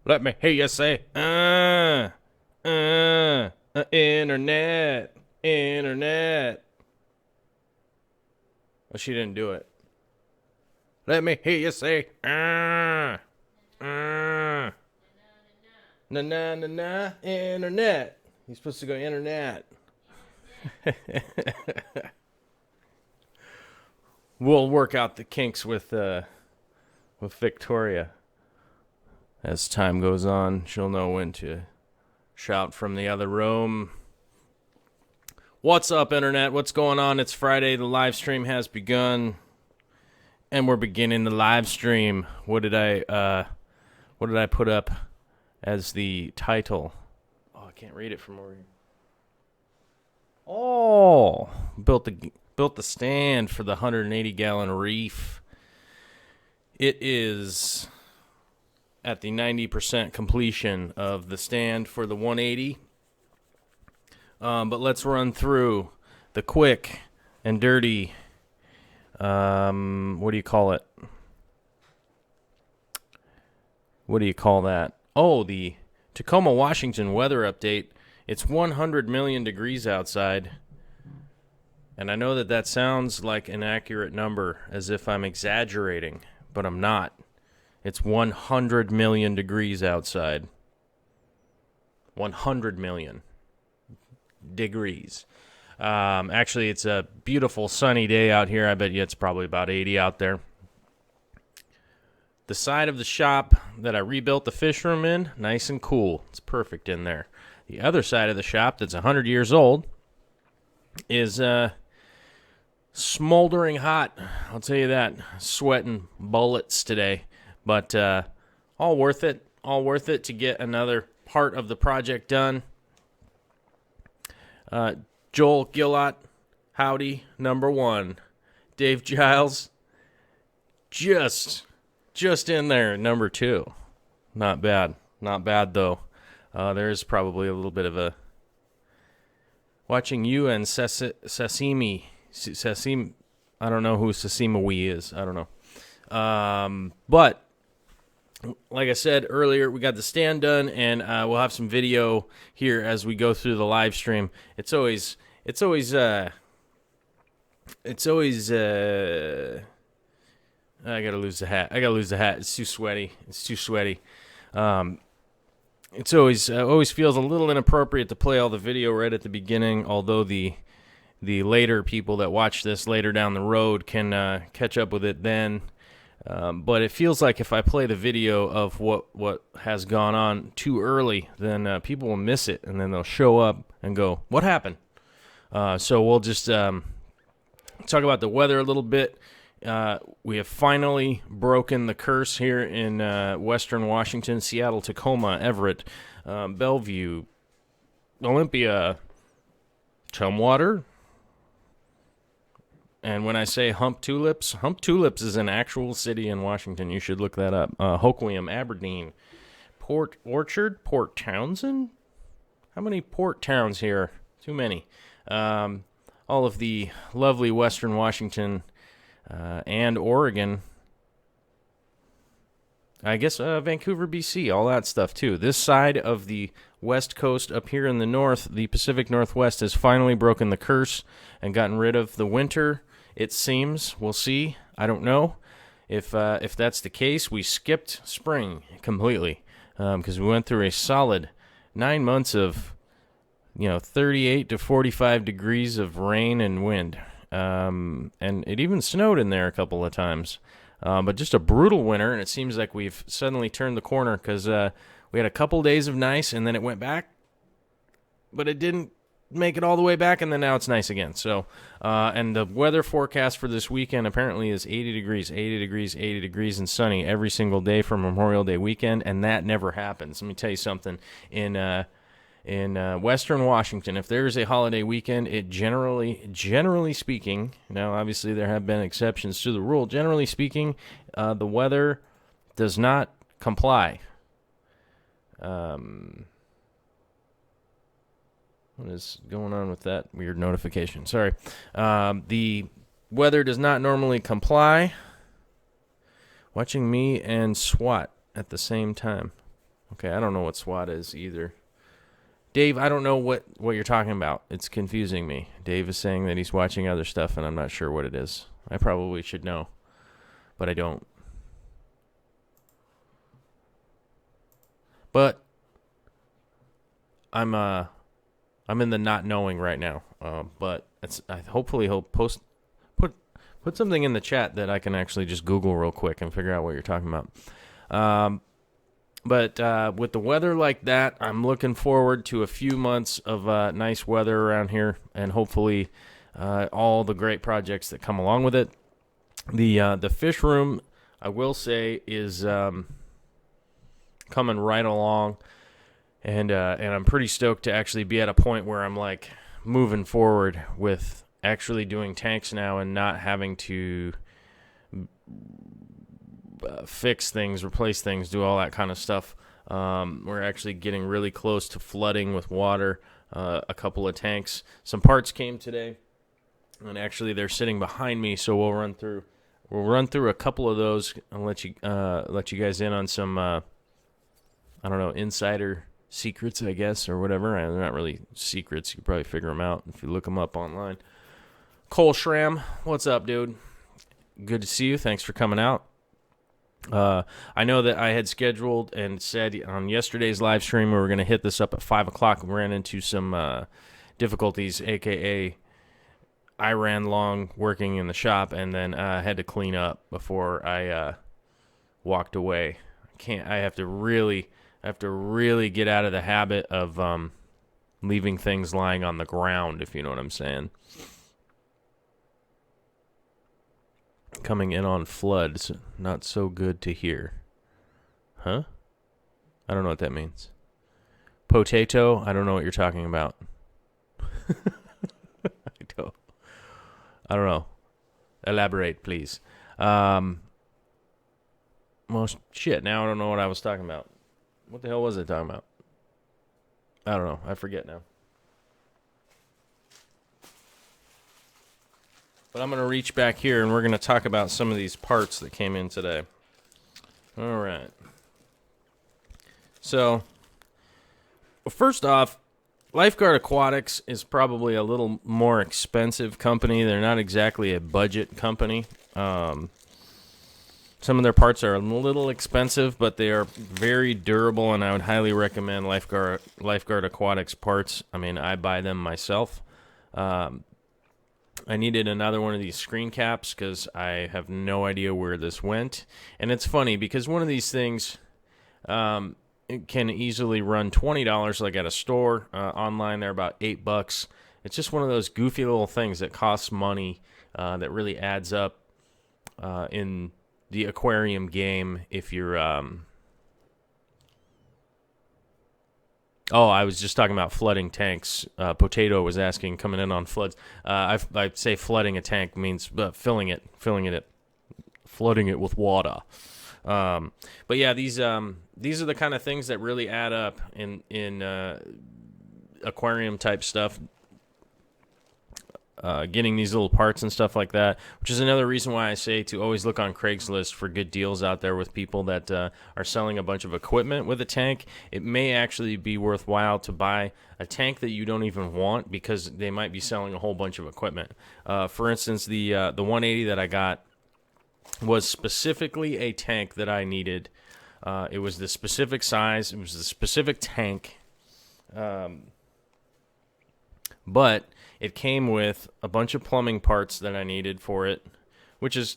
Let me hear you say, internet, internet. Well, she didn't do it. Let me hear you say, na na na na, internet. You're supposed to go internet. We'll work out the kinks with Victoria. As time goes on, she'll know when to shout from the other room. What's up, internet? What's going on? It's Friday. The live stream has begun, and we're beginning the live stream. What did I put up as the title? Oh, I can't read it from over here. Oh, built the stand for the 180-gallon Reef. It is at the 90% completion of the stand for the 180. But let's run through the quick and dirty, what do you call it? What do you call that? Oh, the Tacoma, Washington weather update. It's 100 million degrees outside. And I know that sounds like an accurate number, as if I'm exaggerating, but I'm not. It's 100 million degrees outside. 100 million degrees. Actually, it's a beautiful sunny day out here. I bet you it's probably about 80 out there. The side of the shop that I rebuilt the fish room in, nice and cool. It's perfect in there. The other side of the shop that's 100 years old is smoldering hot. I'll tell you that. Sweating bullets today. But all worth it. All worth it to get another part of the project done. Joel Gillott, howdy, number one. Dave Giles, just in there, number two. Not bad. Not bad, though. There's probably a little bit of a... Watching you and Sasimi... I don't know who Sasimiwi is. I don't know. But... like I said earlier, we got the stand done, and we'll have some video here as we go through the live stream. It's always. I gotta lose the hat. It's too sweaty. It's always feels a little inappropriate to play all the video right at the beginning. Although the later people that watch this later down the road can catch up with it then. But it feels like if I play the video of what has gone on too early, then people will miss it, and then they'll show up and go, what happened? So we'll just talk about the weather a little bit. We have finally broken the curse here in western Washington, Seattle, Tacoma, Everett, Bellevue, Olympia, Tumwater. And when I say Hump Tulips is an actual city in Washington. You should look that up. Hoquiam, Aberdeen, Port Orchard, Port Townsend. How many port towns here? Too many. All of the lovely western Washington and Oregon. I guess Vancouver, BC, all that stuff too. This side of the west coast up here in the north, the Pacific Northwest, has finally broken the curse and gotten rid of the winter. It seems. We'll see. I don't know. If that's the case, we skipped spring completely because we went through a solid 9 months of 38 to 45 degrees of rain and wind. And it even snowed in there a couple of times. But just a brutal winter, and it seems like we've suddenly turned the corner because we had a couple days of nice, and then it went back. But it didn't make it all the way back, and then now it's nice again. So, and the weather forecast for this weekend apparently is 80 degrees, and sunny every single day for Memorial Day weekend, and that never happens. Let me tell you something. In western Washington, if there is a holiday weekend, it generally speaking, now obviously there have been exceptions to the rule, generally speaking, the weather does not comply. What is going on with that weird notification? Sorry. The weather does not normally comply. Watching me and SWAT at the same time. Okay, I don't know what SWAT is either. Dave, I don't know what you're talking about. It's confusing me. Dave is saying that he's watching other stuff, and I'm not sure what it is. I probably should know, but I don't. But I'm in the not knowing right now. But hopefully he'll put something in the chat that I can actually just Google real quick and figure out what you're talking about. But with the weather like that, I'm looking forward to a few months of nice weather around here, and hopefully all the great projects that come along with it. The fish room, I will say, is coming right along, and I'm pretty stoked to actually be at a point where I'm like moving forward with actually doing tanks now and not having to fix things, replace things, do all that kind of stuff. We're actually getting really close to flooding with water. A couple of tanks. Some parts came today, and actually they're sitting behind me, so we'll run through a couple of those and let you guys in on some I don't know, insider secrets, I guess, or whatever. They're not really secrets. You can probably figure them out if you look them up online. Cole Schramm, what's up, dude? Good to see you. Thanks for coming out. I know that I had scheduled and said on yesterday's live stream we were going to hit this up at 5 o'clock. We ran into some difficulties, a.k.a. I ran long working in the shop and then had to clean up before I walked away. I have to really get out of the habit of leaving things lying on the ground, if you know what I'm saying. Coming in on floods, not so good to hear. Huh? I don't know what that means. Potato, I don't know what you're talking about. I don't know. Elaborate, please. Well, shit, now I don't know what I was talking about. What the hell was I talking about? I don't know. I forget now. But I'm going to reach back here, and we're going to talk about some of these parts that came in today. All right. So, first off, Lifeguard Aquatics is probably a little more expensive company. They're not exactly a budget company. Some of their parts are a little expensive, but they are very durable, and I would highly recommend Lifeguard Aquatics parts. I mean, I buy them myself. I needed another one of these screen caps because I have no idea where this went. And it's funny because one of these things it can easily run $20 like at a store. Online, they're about $8. It's just one of those goofy little things that costs money that really adds up in the aquarium game if you're... Oh, I was just talking about flooding tanks. Potato was asking, coming in on floods. I'd say flooding a tank means flooding it with water. But yeah, these are the kind of things that really add up in aquarium type stuff. Getting these little parts and stuff like that, which is another reason why I say to always look on Craigslist for good deals out there with people that are selling a bunch of equipment with a tank. It may actually be worthwhile to buy a tank that you don't even want because they might be selling a whole bunch of equipment. For instance, the 180 that I got was specifically a tank that I needed. It was the specific size. It was the specific tank. But it came with a bunch of plumbing parts that I needed for it, which is,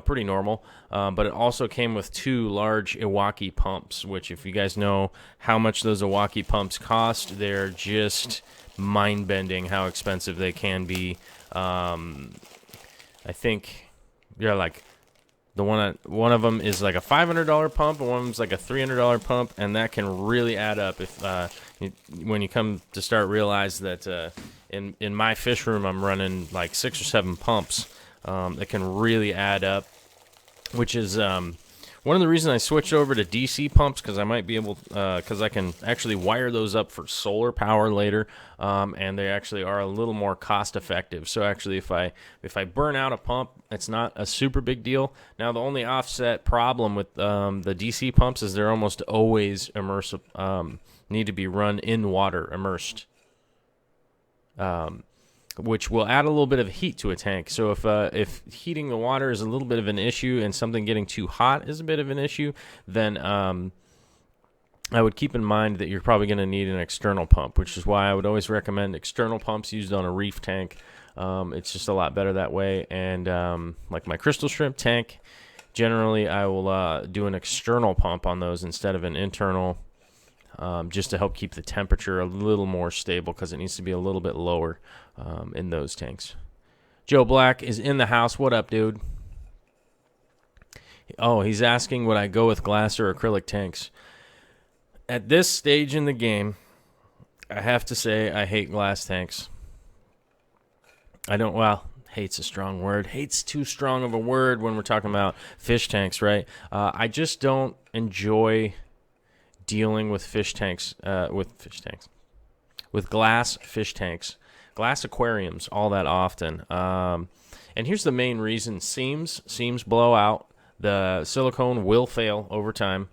pretty normal. But it also came with 2 large Iwaki pumps, which if you guys know how much those Iwaki pumps cost, they're just mind-bending how expensive they can be. I think they're like... one of them is like a $500 pump, and one of them is like a $300 pump, and that can really add up if when you come to start realize that in my fish room I'm running like 6 or 7 pumps. That can really add up, which is One of the reasons I switched over to DC pumps because I might be able, because I can actually wire those up for solar power later, and they actually are a little more cost effective. So actually, if I burn out a pump, it's not a super big deal. Now the only offset problem with the DC pumps is they're almost always immersive, need to be run in water, immersed. Which will add a little bit of heat to a tank. So if heating the water is a little bit of an issue and something getting too hot is a bit of an issue, then I would keep in mind that you're probably going to need an external pump, which is why I would always recommend external pumps used on a reef tank. It's just a lot better that way. And like my crystal shrimp tank, generally I will do an external pump on those instead of an internal, just to help keep the temperature a little more stable because it needs to be a little bit lower in those tanks. Joe Black is in the house. What up, dude? Oh, he's asking would I go with glass or acrylic tanks. At this stage in the game, I have to say I hate glass tanks. Hate's a strong word. Hate's too strong of a word when we're talking about fish tanks, right? I just don't enjoy dealing with with glass fish tanks, glass aquariums all that often. And here's the main reason. Seams blow out. The silicone will fail over time.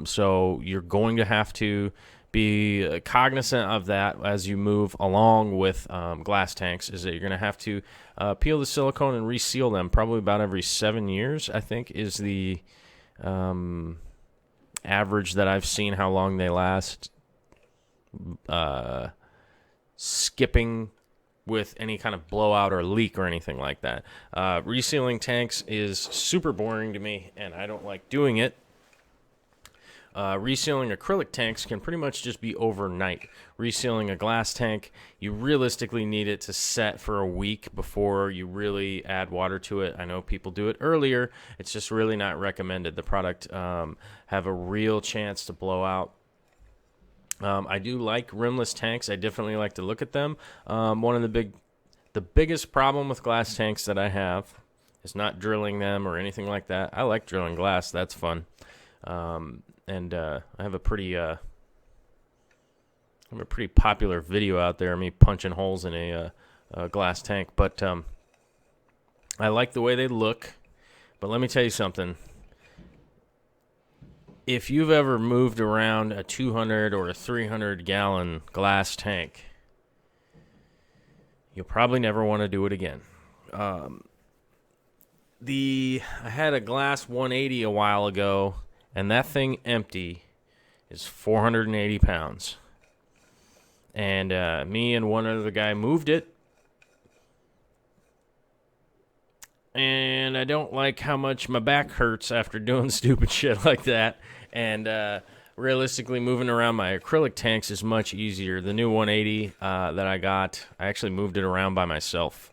So you're going to have to be cognizant of that as you move along with glass tanks, is that you're going to have to peel the silicone and reseal them probably about every 7 years, I think, is the average that I've seen how long they last. Skipping with any kind of blowout or leak or anything like that. Resealing tanks is super boring to me, and I don't like doing it. Resealing acrylic tanks can pretty much just be overnight. Resealing a glass tank, you realistically need it to set for a week before you really add water to it. I know people do it earlier. It's just really not recommended. The product have a real chance to blow out. I do like rimless tanks. I definitely like to look at them. One of the biggest problem with glass tanks that I have is not drilling them or anything like that. I like drilling glass. That's fun. And I have a pretty popular video out there of me punching holes in a glass tank. But I like the way they look. But let me tell you something. If you've ever moved around a 200 or a 300-gallon glass tank, you'll probably never want to do it again. I had a glass 180 a while ago, and that thing empty is 480 pounds. And me and one other guy moved it. And I don't like how much my back hurts after doing stupid shit like that. And realistically, moving around my acrylic tanks is much easier. The new 180 that I got, I actually moved it around by myself.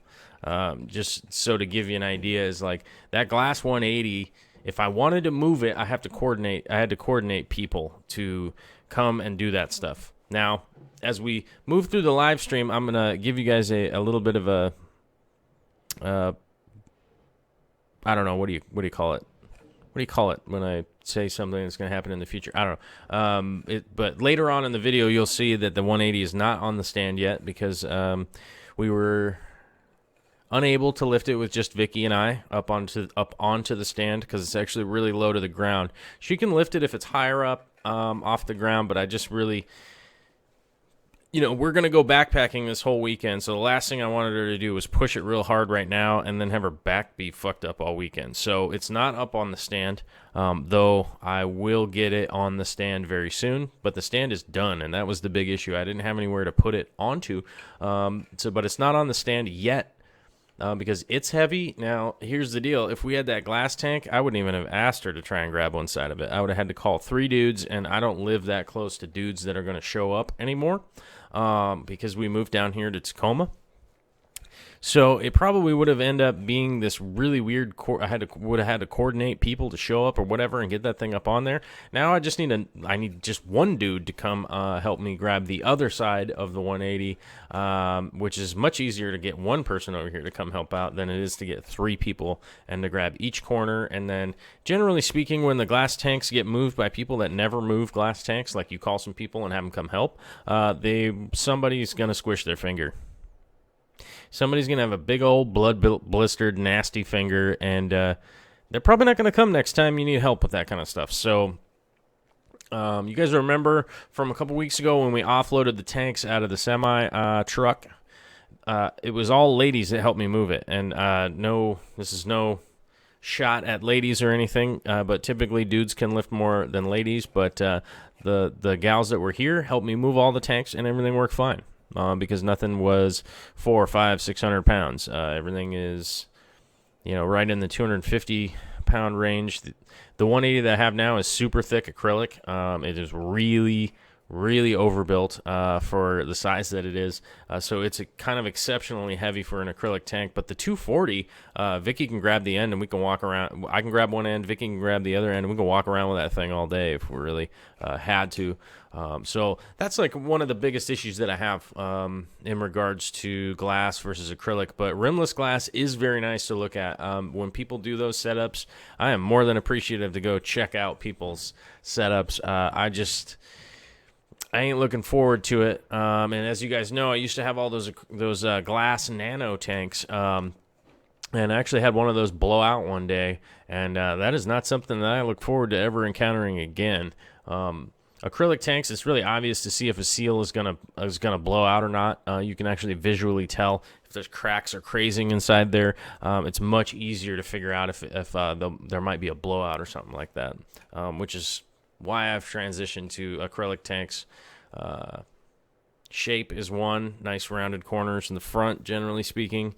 Just so to give you an idea, is like that glass 180, if I wanted to move it, I had to coordinate people to come and do that stuff. Now, as we move through the live stream, I'm going to give you guys a little bit of a I don't know, what do you call it? What do you call it when I say something that's going to happen in the future? I don't know. But later on in the video, you'll see that the 180 is not on the stand yet because we were unable to lift it with just Vicky and I up onto the stand because it's actually really low to the ground. She can lift it if it's higher up off the ground, but I just really... we're going to go backpacking this whole weekend, so the last thing I wanted her to do was push it real hard right now and then have her back be fucked up all weekend. So it's not up on the stand, though I will get it on the stand very soon. But the stand is done, and that was the big issue. I didn't have anywhere to put it onto, but it's not on the stand yet because it's heavy. Now, here's the deal. If we had that glass tank, I wouldn't even have asked her to try and grab one side of it. I would have had to call 3 dudes, and I don't live that close to dudes that are going to show up anymore. Because we moved down here to Tacoma. So it probably would have ended up being this really weird. I would have had to coordinate people to show up or whatever and get that thing up on there. Now I need just one dude to come help me grab the other side of the 180, which is much easier to get one person over here to come help out than it is to get three people and to grab each corner. And then, generally speaking, when the glass tanks get moved by people that never move glass tanks, like you call some people and have them come help, somebody's gonna squish their finger. Somebody's going to have a big old blood-blistered, nasty finger, and they're probably not going to come next time you need help with that kind of stuff. So you guys remember from a couple weeks ago when we offloaded the tanks out of the semi-truck? It was all ladies that helped me move it. And this is no shot at ladies or anything, but typically dudes can lift more than ladies. But the gals that were here helped me move all the tanks, and everything worked fine. Because nothing was 400, 500, 600 pounds. Everything is, right in the 250-pound range. The 180 that I have now is super thick acrylic. It is really, really overbuilt for the size that it is. So it's kind of exceptionally heavy for an acrylic tank. But the 240, Vicky can grab the end and we can walk around. I can grab one end, Vicky can grab the other end, and we can walk around with that thing all day if we really had to. So that's like one of the biggest issues that I have in regards to glass versus acrylic. But rimless glass is very nice to look at. When people do those setups, I am more than appreciative to go check out people's setups. I ain't looking forward to it. And as you guys know, I used to have all those glass nano tanks. And I actually had one of those blow out one day. And that is not something that I look forward to ever encountering again. Acrylic tanks, it's really obvious to see if a seal is gonna blow out or not. You can actually visually tell if there's cracks or crazing inside there. It's much easier to figure out if there might be a blowout or something like that, which is why I've transitioned to acrylic tanks. Shape is one, nice rounded corners in the front, generally speaking.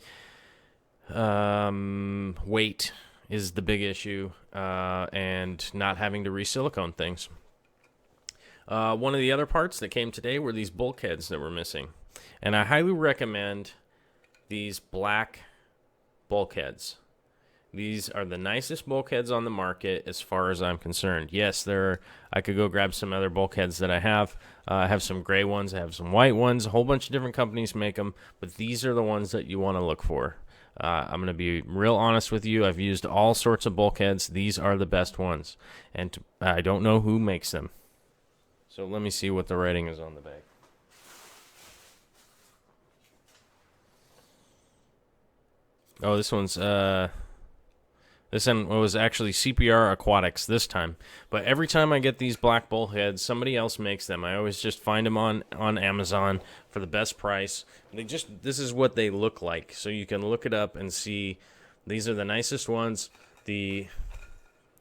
Weight is the big issue, and not having to re-silicone things. One of the other parts that came today were these bulkheads that were missing. And I highly recommend these black bulkheads. These are the nicest bulkheads on the market as far as I'm concerned. Yes, I could go grab some other bulkheads that I have. I have some gray ones. I have some white ones. A whole bunch of different companies make them. But these are the ones that you want to look for. I'm going to be real honest with you. I've used all sorts of bulkheads. These are the best ones. And I don't know who makes them. So let me see what the rating is on the bag. Oh, this one was actually CPR Aquatics this time. But every time I get these black bulkheads, somebody else makes them. I always just find them on Amazon for the best price. This is what they look like. So you can look it up and see. These are the nicest ones. The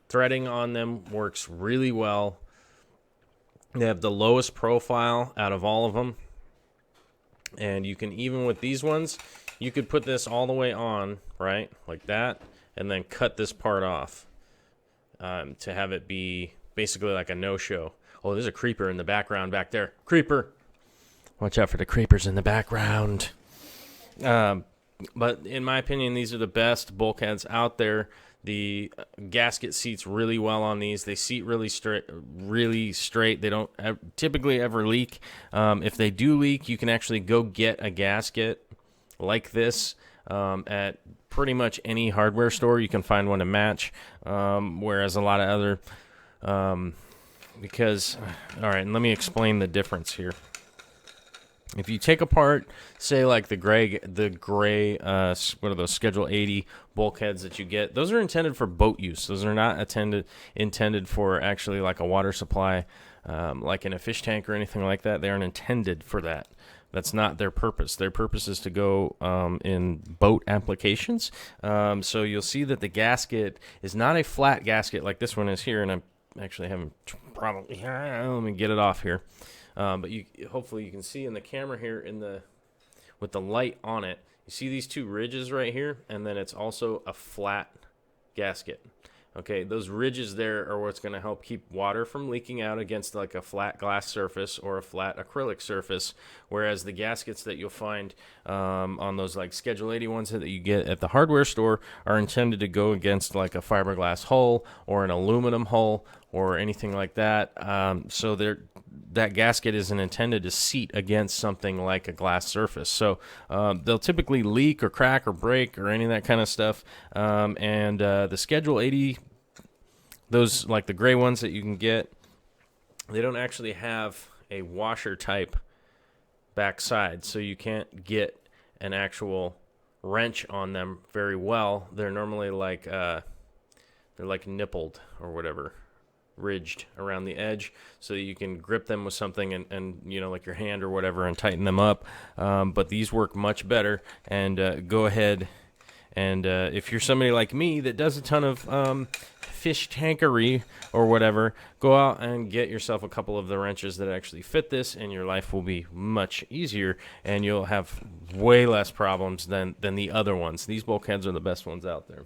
threading on them works really well. They have the lowest profile out of all of them. And you can, even with these ones, you could put this all the way on, right? Like that. And then cut this part off to have it be basically like a no-show. Oh, there's a creeper in the background back there. Creeper! Watch out for the creepers in the background. But in my opinion, these are the best bulkheads out there. The gasket seats really well on these. They seat really straight. They don't typically ever leak. If they do leak, you can actually go get a gasket like this at pretty much any hardware store. You can find one to match, whereas a lot of other all right, and let me explain the difference here. If you take apart, say, like the gray, what are those, Schedule 80 bulkheads that you get, those are intended for boat use. Those are not intended for actually like a water supply, like in a fish tank or anything like that. They aren't intended for that. That's not their purpose. Their purpose is to go in boat applications. So you'll see that the gasket is not a flat gasket like this one is here, and I'm actually having probably, let me get it off here. But hopefully you can see in the camera here with the light on it, you see these two ridges right here, and then it's also a flat gasket. Okay, those ridges there are what's going to help keep water from leaking out against like a flat glass surface or a flat acrylic surface, whereas the gaskets that you'll find on those like Schedule 80 ones that you get at the hardware store are intended to go against like a fiberglass hull or an aluminum hull or anything like that. So that gasket isn't intended to seat against something like a glass surface. So they'll typically leak or crack or break or any of that kind of stuff. And the Schedule 80, those like the gray ones that you can get, they don't actually have a washer type backside, so you can't get an actual wrench on them very well. They're normally like they're like nippled or whatever, ridged around the edge, so that you can grip them with something and you know, like your hand or whatever, and tighten them up. But these work much better. And go ahead and if you're somebody like me that does a ton of fish tankery or whatever, go out and get yourself a couple of the wrenches that actually fit this, and your life will be much easier, and you'll have way less problems than the other ones. These bulkheads are the best ones out there.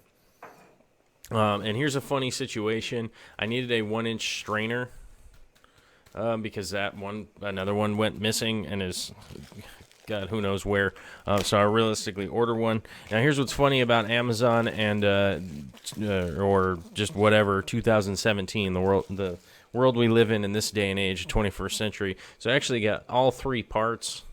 And here's a funny situation. I needed a 1-inch strainer because another one went missing and is, God, who knows where. So I realistically ordered one. Now here's what's funny about Amazon and or just whatever 2017, the world we live in this day and age, 21st century. So I actually got all 3 parts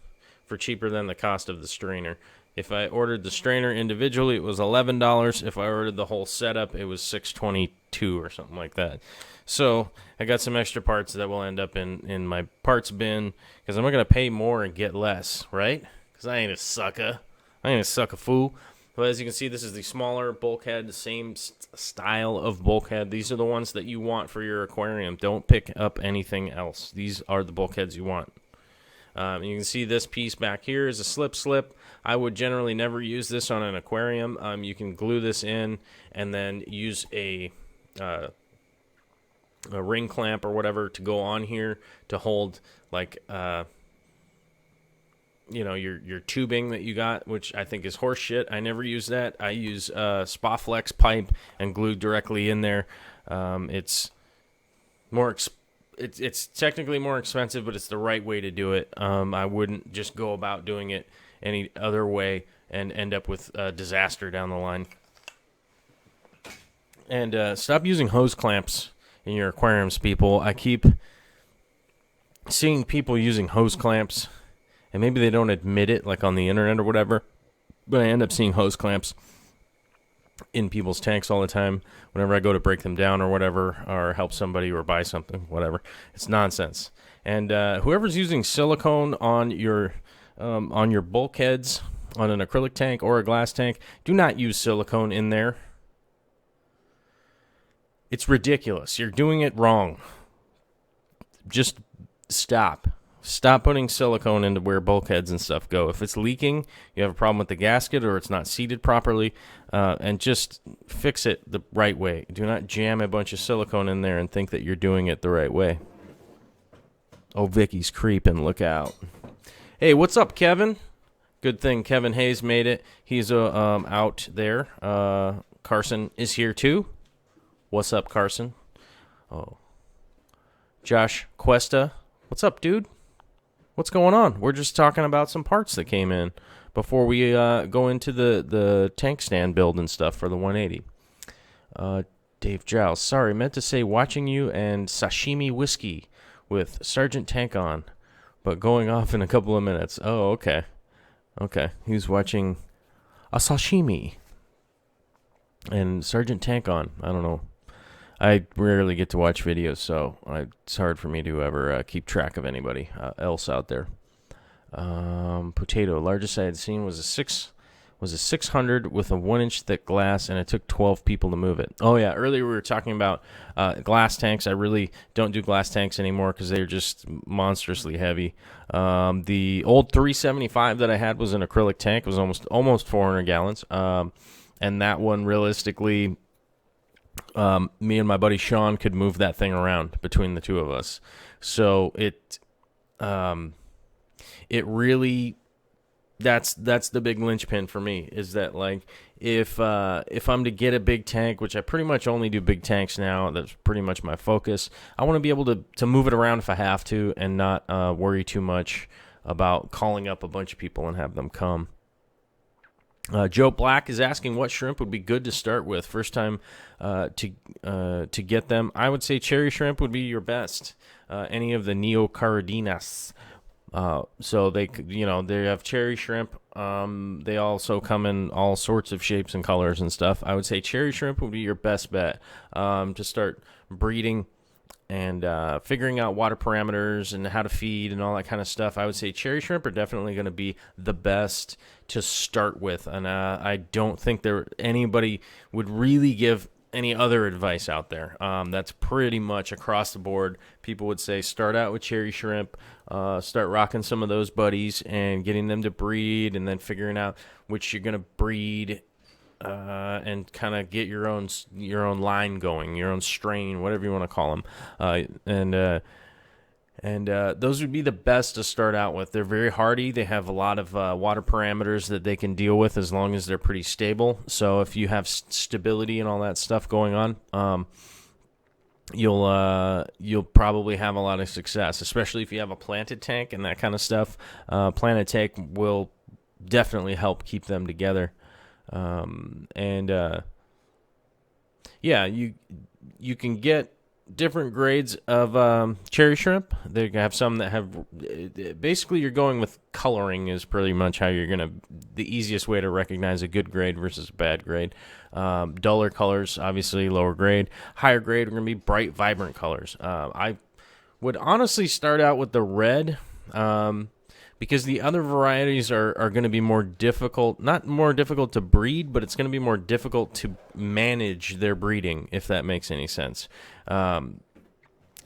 for cheaper than the cost of the strainer. If I ordered the strainer individually, it was $11. If I ordered the whole setup, it was $6.22 or something like that. So I got some extra parts that will end up in my parts bin, because I'm not going to pay more and get less, right? Because I ain't a sucker. I ain't a sucker fool. But as you can see, this is the smaller bulkhead, the same style of bulkhead. These are the ones that you want for your aquarium. Don't pick up anything else. These are the bulkheads you want. You can see this piece back here is a slip. I would generally never use this on an aquarium. You can glue this in and then use a ring clamp or whatever to go on here to hold like you know, your tubing that you got, which I think is horse shit. I never use that. I use Spaflex pipe and glue directly in there. It's more it's technically more expensive, but it's the right way to do it. I wouldn't just go about doing it any other way and end up with a disaster down the line. And stop using hose clamps in your aquariums, people. I keep seeing people using hose clamps, and maybe they don't admit it, like on the internet or whatever, but I end up seeing hose clamps in people's tanks all the time whenever I go to break them down or whatever, or help somebody or buy something, whatever. It's nonsense. And whoever's using silicone on your bulkheads on an acrylic tank or a glass tank, do not use silicone in there. It's ridiculous. You're doing it wrong. Just stop. Stop putting silicone into where bulkheads and stuff go. If it's leaking, you have a problem with the gasket or it's not seated properly, and just fix it the right way. Do not jam a bunch of silicone in there and think that you're doing it the right way. Oh, Vicky's creeping. Look out. Hey, what's up, Kevin? Good thing Kevin Hayes made it. He's out there. Carson is here, too. What's up, Carson? Oh. Josh Cuesta. What's up, dude? What's going on? We're just talking about some parts that came in before we go into the tank stand build and stuff for the 180. Dave Giles. Sorry, meant to say watching you and Sashimi Whiskey with Sergeant Tank on, but going off in a couple of minutes. Oh, okay. Okay. He was watching a sashimi and Sergeant Tank on. I don't know. I rarely get to watch videos, so it's hard for me to ever keep track of anybody else out there. Potato. Largest I had seen was a 600 with a 1-inch thick glass, and it took 12 people to move it. Oh, yeah. Earlier we were talking about glass tanks. I really don't do glass tanks anymore because they're just monstrously heavy. The old 375 that I had was an acrylic tank. It was almost 400 gallons. And that one, realistically, me and my buddy Sean could move that thing around between the two of us. So it really That's the big linchpin for me, is that, like, if I'm to get a big tank, which I pretty much only do big tanks now, that's pretty much my focus. I want to be able to move it around if I have to, and not worry too much about calling up a bunch of people and have them come. Joe Black is asking what shrimp would be good to start with first time to get them. I would say cherry shrimp would be your best. Any of the neocardinas. So they have cherry shrimp. They also come in all sorts of shapes and colors and stuff. I would say cherry shrimp would be your best bet to start breeding and figuring out water parameters and how to feed and all that kind of stuff. I would say cherry shrimp are definitely going to be the best to start with, and I don't think anybody would really give any other advice out there. That's pretty much across the board. People would say start out with cherry shrimp, start rocking some of those buddies and getting them to breed, and then figuring out which you're going to breed, and kind of get your own line going, your own strain, whatever you want to call them. And those would be the best to start out with. They're very hardy. They have a lot of water parameters that they can deal with as long as they're pretty stable. So if you have stability and all that stuff going on, you'll probably have a lot of success, especially if you have a planted tank and that kind of stuff. Planted tank will definitely help keep them together. You can get different grades of cherry shrimp. They have some that have, basically you're going with coloring is pretty much how the easiest way to recognize a good grade versus a bad grade. Duller colors, obviously lower grade. Higher grade are going to be bright, vibrant colors. I would honestly start out with the red, because the other varieties are going to be more difficult, not more difficult to breed, but it's going to be more difficult to manage their breeding, if that makes any sense.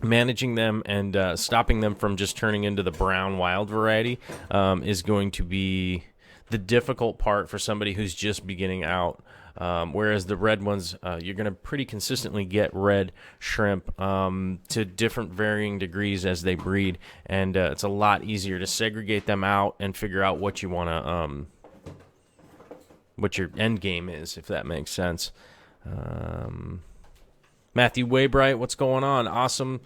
Managing them and stopping them from just turning into the brown wild variety is going to be the difficult part for somebody who's just beginning out. Whereas the red ones, you're going to pretty consistently get red shrimp to different varying degrees as they breed, and it's a lot easier to segregate them out and figure out what you want to, what your end game is, if that makes sense. Matthew Waybright, what's going on? Awesome.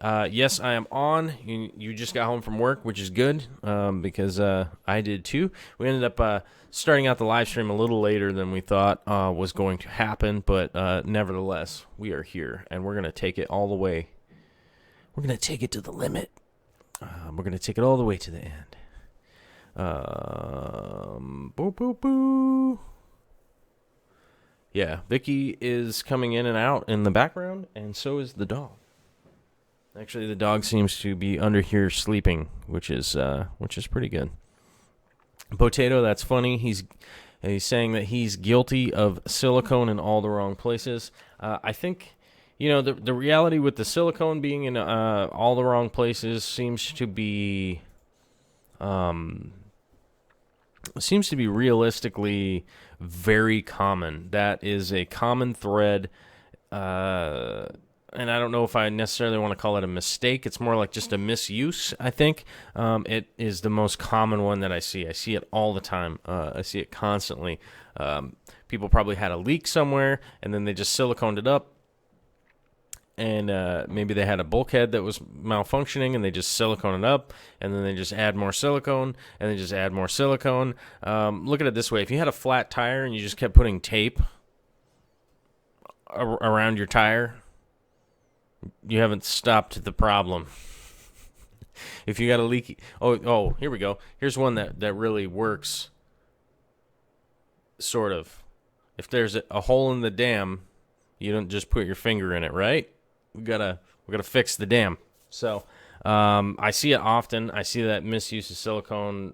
Yes, I am on. You just got home from work, which is good, because I did too. We ended up starting out the live stream a little later than we thought was going to happen, but nevertheless, we are here, and we're going to take it all the way. We're going to take it to the limit. We're going to take it all the way to the end. Boo, boo, boo. Yeah, Vicky is coming in and out in the background, and so is the dog. Actually, the dog seems to be under here sleeping, which is pretty good. Potato, that's funny. He's saying that he's guilty of silicone in all the wrong places. I think, the reality with the silicone being in all the wrong places seems to be realistically very common. That is a common thread. And I don't know if I necessarily want to call it a mistake. It's more like just a misuse, I think. It is the most common one that I see. I see it all the time. I see it constantly. People probably had a leak somewhere, and then they just siliconed it up. And maybe they had a bulkhead that was malfunctioning, and they just siliconed it up, and then they just add more silicone, and then just add more silicone. Look at it this way. If you had a flat tire and you just kept putting tape around your tire, you haven't stopped the problem. If you got a leaky... Oh, here we go. Here's one that really works, sort of. If there's a hole in the dam, you don't just put your finger in it, right? We gotta fix the dam. So I see it often. I see that misuse of silicone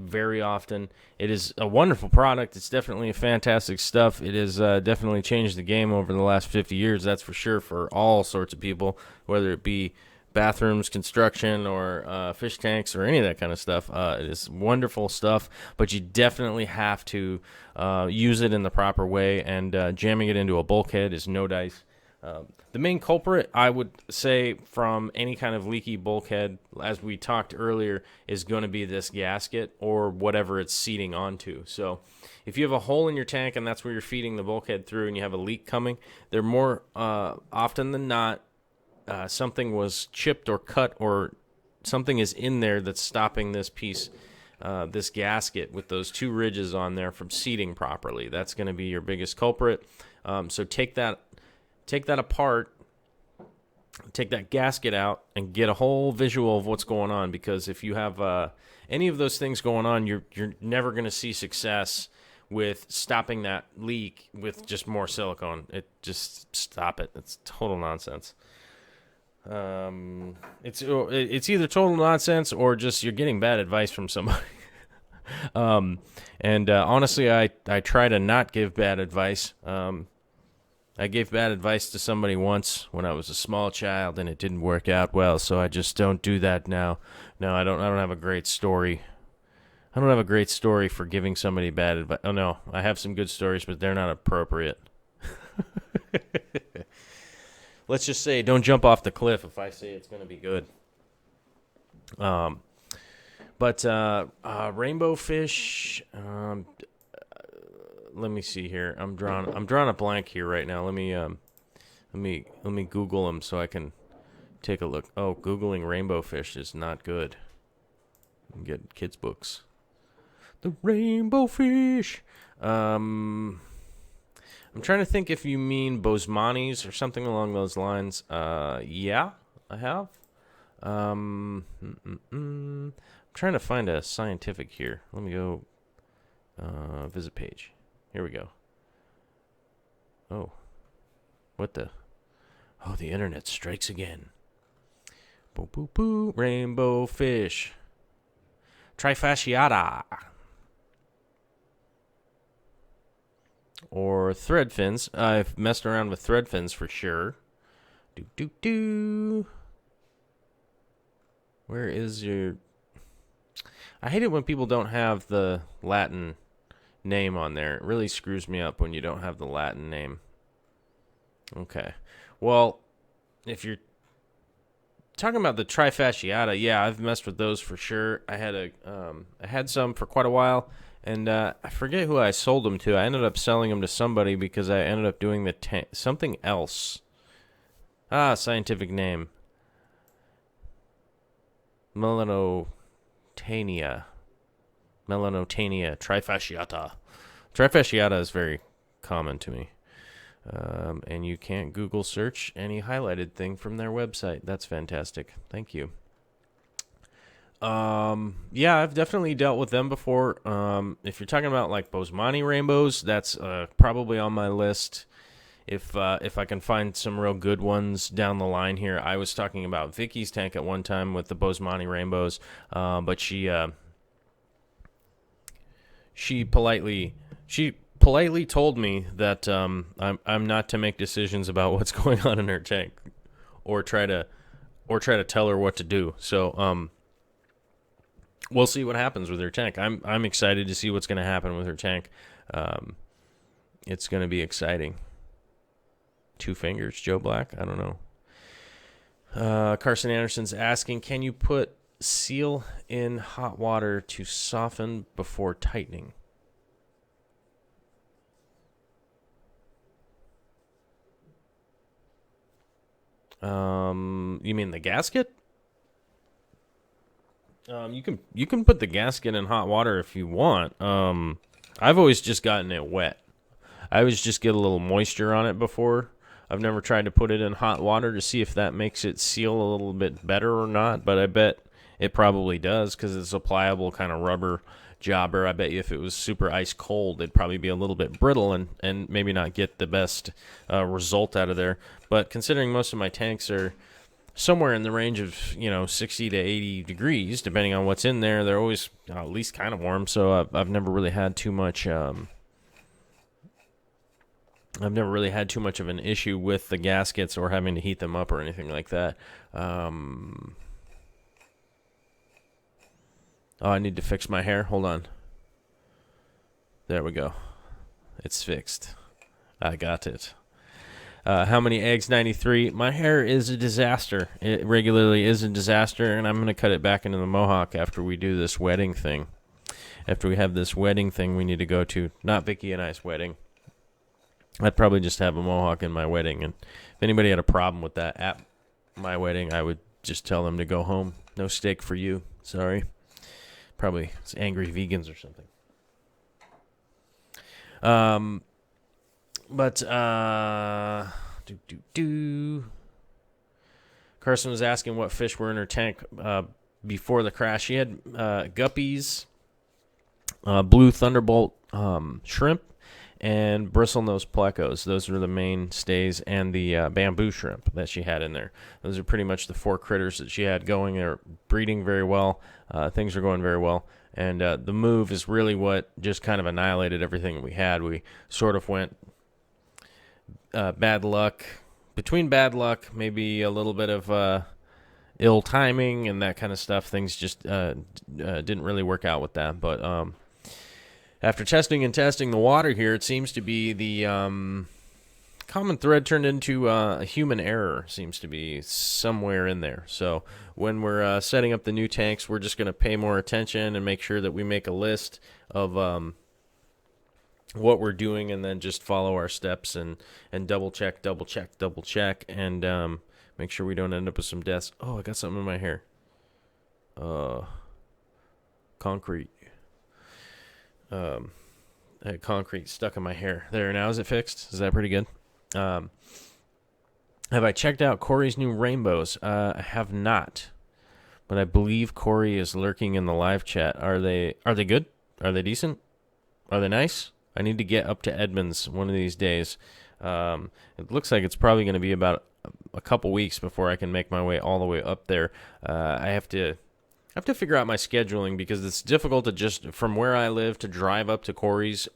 very often. It is a wonderful product. It's definitely a fantastic stuff. It has definitely changed the game over the last 50 years, that's for sure, for all sorts of people, whether it be bathrooms, construction, or fish tanks, or any of that kind of stuff. It is wonderful stuff, but you definitely have to use it in the proper way, and jamming it into a bulkhead is no dice. The main culprit, I would say, from any kind of leaky bulkhead, as we talked earlier, is going to be this gasket or whatever it's seating onto. So if you have a hole in your tank and that's where you're feeding the bulkhead through and you have a leak coming, they're more often than not, something was chipped or cut or something is in there that's stopping this piece, this gasket with those two ridges on there from seating properly. That's going to be your biggest culprit. So take that apart, take that gasket out, and get a whole visual of what's going on, because if you have any of those things going on, you're never going to see success with stopping that leak with just more silicone. Just stop it. It's total nonsense. It's either total nonsense or just you're getting bad advice from somebody. Honestly, I try to not give bad advice. I gave bad advice to somebody once when I was a small child, and it didn't work out well, so I just don't do that now. No, I don't have a great story. I don't have a great story for giving somebody bad advice. Oh, no, I have some good stories, but they're not appropriate. Let's just say don't jump off the cliff if I say it's going to be good. Rainbow fish, let me see here. I'm drawing a blank here right now. Let me Google them so I can take a look. Oh, Googling rainbow fish is not good. I'm getting kids' books. The rainbow fish. I'm trying to think if you mean Boesmanis or something along those lines. Yeah, I have. I'm trying to find a scientific here. Let me go visit page. Here we go. Oh. What the? Oh, the internet strikes again. Boo, boo, boo. Rainbow fish. Trifasciata. Or thread fins. I've messed around with thread fins for sure. Where is your... I hate it when people don't have the Latin name on there. It really screws me up when you don't have the Latin name. Okay. Well, if you're talking about the Trifasciata, yeah, I've messed with those for sure. I had some for quite a while, and I forget who I sold them to. I ended up selling them to somebody because I ended up doing something else. Scientific name. Melanotania, Trifasciata. Trifasciata is very common to me. And you can't Google search any highlighted thing from their website. That's fantastic. Thank you. Yeah, I've definitely dealt with them before. If you're talking about like Boesmani rainbows, that's probably on my list. If I can find some real good ones down the line here. I was talking about Vicky's tank at one time with the Boesmani rainbows, but she politely told me that I'm not to make decisions about what's going on in her tank, or try to tell her what to do. So we'll see what happens with her tank. I'm excited to see what's going to happen with her tank. It's going to be exciting. 2 fingers, Joe Black. I don't know. Carson Anderson's asking, can you put seal in hot water to soften before tightening? You mean the gasket? You can put the gasket in hot water if you want. I've always just gotten it wet. I always just get a little moisture on it before. I've never tried to put it in hot water to see if that makes it seal a little bit better or not, but I bet it probably does because it's a pliable kind of rubber jobber. I bet you if it was super ice cold, it'd probably be a little bit brittle and maybe not get the best result out of there. But considering most of my tanks are somewhere in the range of 60 to 80 degrees, depending on what's in there, they're always at least kind of warm. So I've never really had too much. I've never really had too much of an issue with the gaskets or having to heat them up or anything like that. Oh, I need to fix my hair. Hold on. There we go. It's fixed. I got it. How many eggs? 93. My hair is a disaster. It regularly is a disaster, and I'm going to cut it back into the mohawk after we do this wedding thing. After we have this wedding thing we need to go to. Not Vicky and I's wedding. I'd probably just have a mohawk in my wedding, and if anybody had a problem with that at my wedding, I would just tell them to go home. No steak for you. Sorry. Probably it's angry vegans or something. Carson was asking what fish were in her tank before the crash. She had guppies, blue thunderbolt shrimp, and bristlenose plecos. Those were the mainstays, and the bamboo shrimp that she had in there. Those are pretty much the 4 critters that she had going. They're breeding very well. Things are going very well. And the move is really what just kind of annihilated everything we had. We sort of went bad luck, between bad luck, maybe a little bit of ill timing and that kind of stuff. Things just didn't really work out with that. But after testing the water here, it seems to be the common thread turned into a human error. Seems to be somewhere in there. So when we're setting up the new tanks, we're just going to pay more attention and make sure that we make a list of what we're doing, and then just follow our steps and double check, and make sure we don't end up with some deaths. Oh, I got something in my hair. Concrete. I had concrete stuck in my hair. There, now is it fixed? Is that pretty good? Have I checked out Corey's new rainbows? I have not, but I believe Corey is lurking in the live chat. Are they good? Are they decent? Are they nice? I need to get up to Edmonds one of these days. It looks like it's probably going to be about a couple weeks before I can make my way all the way up there. I have to figure out my scheduling, because it's difficult to just, from where I live, to drive up to Corey's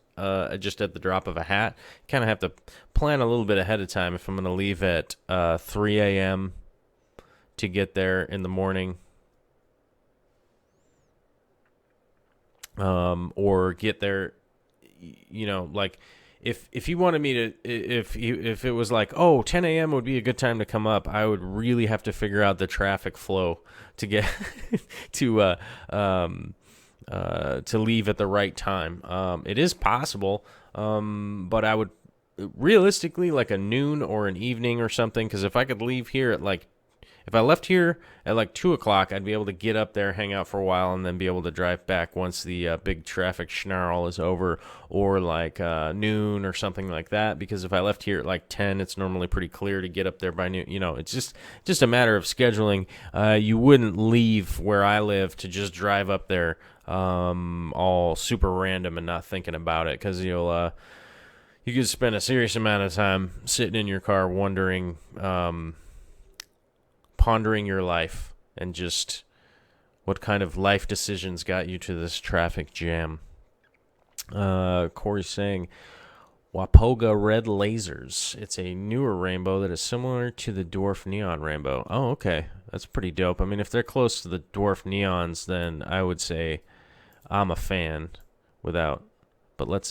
just at the drop of a hat. Kind of have to plan a little bit ahead of time if I'm going to leave at 3 a.m. to get there in the morning. Or get there, like if you wanted me to, if it was like, 10 a.m. would be a good time to come up, I would really have to figure out the traffic flow to get to leave at the right time. It is possible, but I would realistically like a noon or an evening or something, because if I could leave here at if I left here at 2 o'clock, I'd be able to get up there, hang out for a while, and then be able to drive back once the big traffic snarl is over, or noon or something like that. Because if I left here at 10, it's normally pretty clear to get up there by noon. It's just a matter of scheduling. You wouldn't leave where I live to just drive up there all super random and not thinking about it, because you could spend a serious amount of time sitting in your car wondering, pondering your life and just what kind of life decisions got you to this traffic jam. Corey's saying, Wapoga Red Lasers. It's a newer rainbow that is similar to the Dwarf Neon Rainbow. Oh, okay. That's pretty dope. I mean, if they're close to the Dwarf Neons, then I would say I'm a fan but let's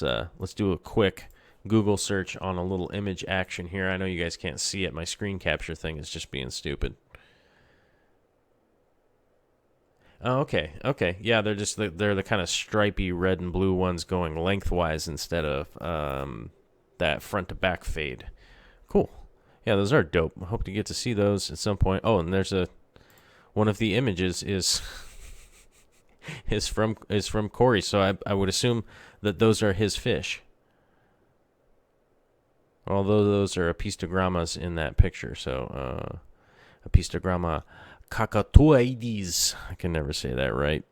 do a quick Google search on a little image action here. I know you guys can't see it. My screen capture thing is just being stupid. Oh, okay. Yeah, they're the kind of stripy red and blue ones going lengthwise instead of that front to back fade. Cool. Yeah, those are dope. I hope to get to see those at some point. Oh, and there's one of the images is from Corey, so I would assume that those are his fish. Although those are apistogrammas in that picture, so apistogramma Cacatoides. I can never say that right.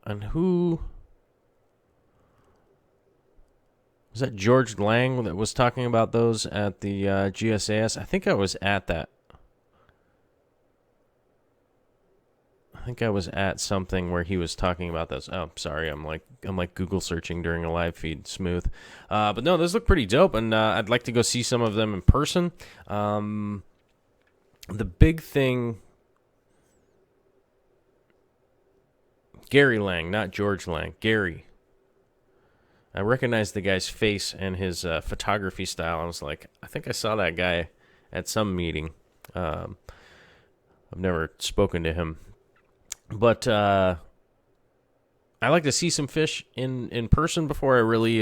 And who was that? George Lang that was talking about those at the GSAS. I think I was at that. I think I was at something where he was talking about those. Oh, sorry, I'm like Google searching during a live feed. Smooth, but no, those look pretty dope, and I'd like to go see some of them in person. The big thing Gary Lang, not George Lang. Gary. I recognized the guy's face and his photography style. I was like, I think I saw that guy at some meeting. I've never spoken to him. But I like to see some fish in person before I really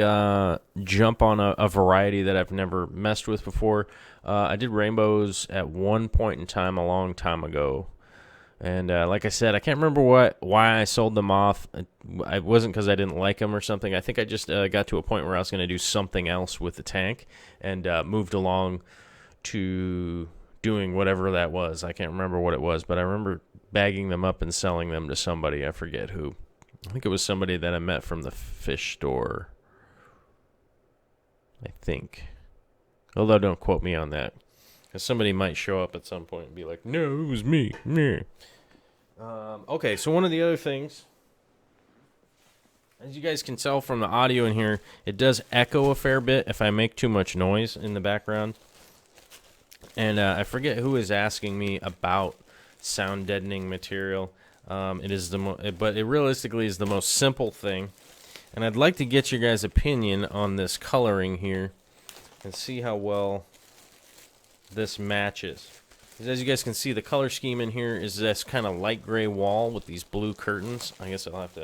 jump on a variety that I've never messed with before. I did rainbows at one point in time a long time ago. And like I said, I can't remember why I sold them off. It wasn't because I didn't like them or something. I think I just got to a point where I was going to do something else with the tank and moved along to doing whatever that was. I can't remember what it was, but I remember bagging them up and selling them to somebody. I forget who. I think it was somebody that I met from the fish store. I think. Although don't quote me on that. Because somebody might show up at some point and be like, no, it was me. Okay, so one of the other things, as you guys can tell from the audio in here, it does echo a fair bit if I make too much noise in the background. And I forget who is asking me about sound deadening material. It is but it realistically is the most simple thing. And I'd like to get your guys' opinion on this coloring here and see how well this matches. Because as you guys can see, the color scheme in here is this kind of light gray wall with these blue curtains. I guess I'll have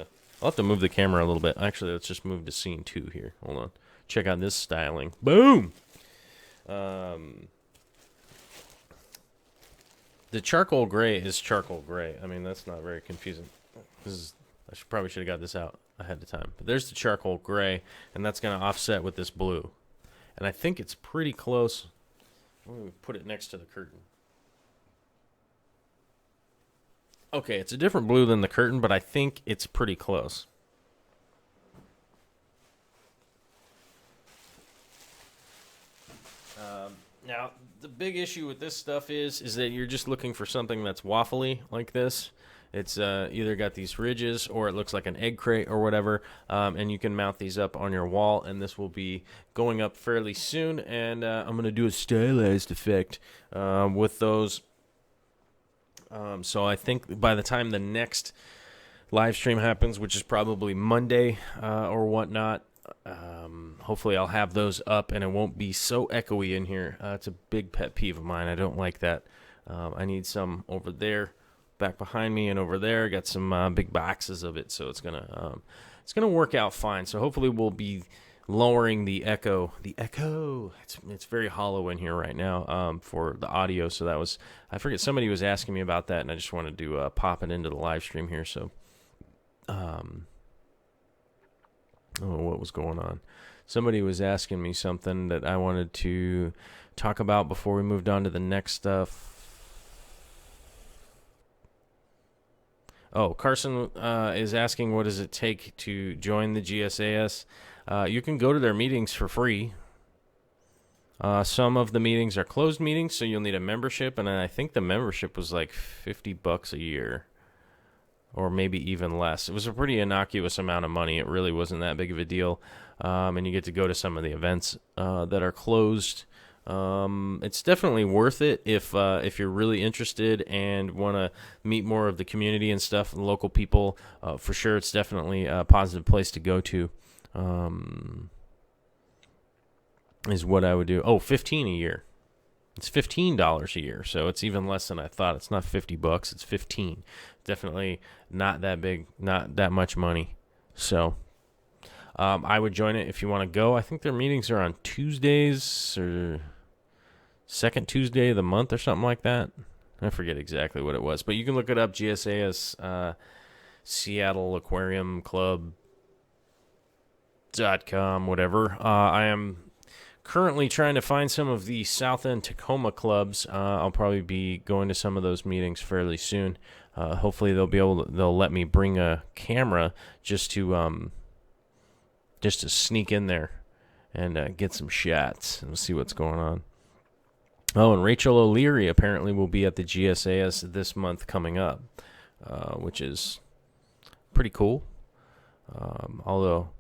to move the camera a little bit. Actually, let's just move to scene 2 here. Hold on. Check out this styling. Boom! The charcoal gray is charcoal gray. I mean, that's not very confusing. Probably should have got this out ahead of time. But there's the charcoal gray, and that's going to offset with this blue. And I think it's pretty close. Let me put it next to the curtain. Okay, it's a different blue than the curtain, but I think it's pretty close. Now, the big issue with this stuff is that you're just looking for something that's waffly like this. It's either got these ridges or it looks like an egg crate or whatever, and you can mount these up on your wall, and this will be going up fairly soon, and I'm going to do a stylized effect with those. So I think by the time the next live stream happens, which is probably Monday or whatnot, hopefully I'll have those up and it won't be so echoey in here. It's a big pet peeve of mine. I don't like that. I need some over there, back behind me, and over there. Got some big boxes of it, so it's gonna work out fine. So hopefully we'll be lowering the echo. It's very hollow in here right now for the audio. So I forget, somebody was asking me about that, and I just wanted to pop it into the live stream here. So what was going on? Somebody was asking me something that I wanted to talk about before we moved on to the next stuff. Oh, Carson is asking, what does it take to join the GSAS? You can go to their meetings for free. Some of the meetings are closed meetings, so you'll need a membership, and I think the membership was like $50 a year, or maybe even less. It was a pretty innocuous amount of money. It really wasn't that big of a deal, and you get to go to some of the events that are closed. It's definitely worth it if you're really interested and want to meet more of the community and stuff, and local people. For sure, it's definitely a positive place to go to. Is what I would do. Oh, $15 a year. It's $15 a year, so it's even less than I thought. It's not $50, it's $15. Definitely not that big, not that much money. So I would join it if you want to go. I think their meetings are on Tuesdays or second Tuesday of the month or something like that. I forget exactly what it was, but you can look it up. GSAS Seattle Aquarium Club.com, whatever. I am currently trying to find some of the South End Tacoma clubs. I'll probably be going to some of those meetings fairly soon. Hopefully they'll let me bring a camera just to sneak in there and get some shots and see what's going on. Oh, and Rachel O'Leary apparently will be at the GSAS this month coming up, which is pretty cool. Although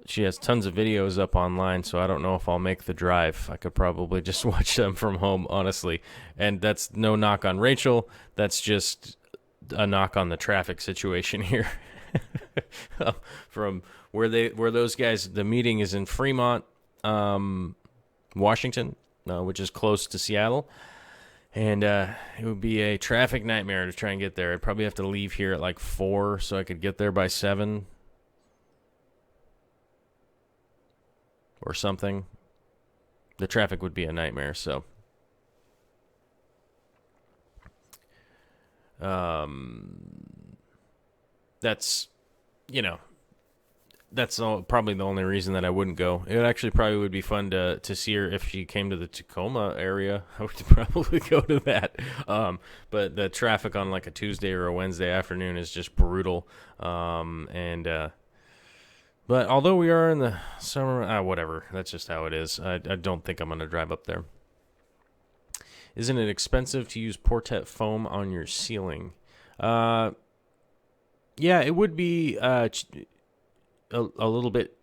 she has tons of videos up online, so I don't know if I'll make the drive. I could probably just watch them from home, honestly. And that's no knock on Rachel. That's just a knock on the traffic situation here. From where those guys, the meeting is in Fremont, Washington, which is close to Seattle. And it would be a traffic nightmare to try and get there. I'd probably have to leave here at like 4 so I could get there by 7 or something. The traffic would be a nightmare, so. That's, that's probably the only reason that I wouldn't go. It actually probably would be fun to see her if she came to the Tacoma area. I would probably go to that. But the traffic on like a Tuesday or a Wednesday afternoon is just brutal. But although we are in the summer, whatever. That's just how it is. I don't think I'm going to drive up there. Isn't it expensive to use Portet foam on your ceiling? Yeah, it would be a little bit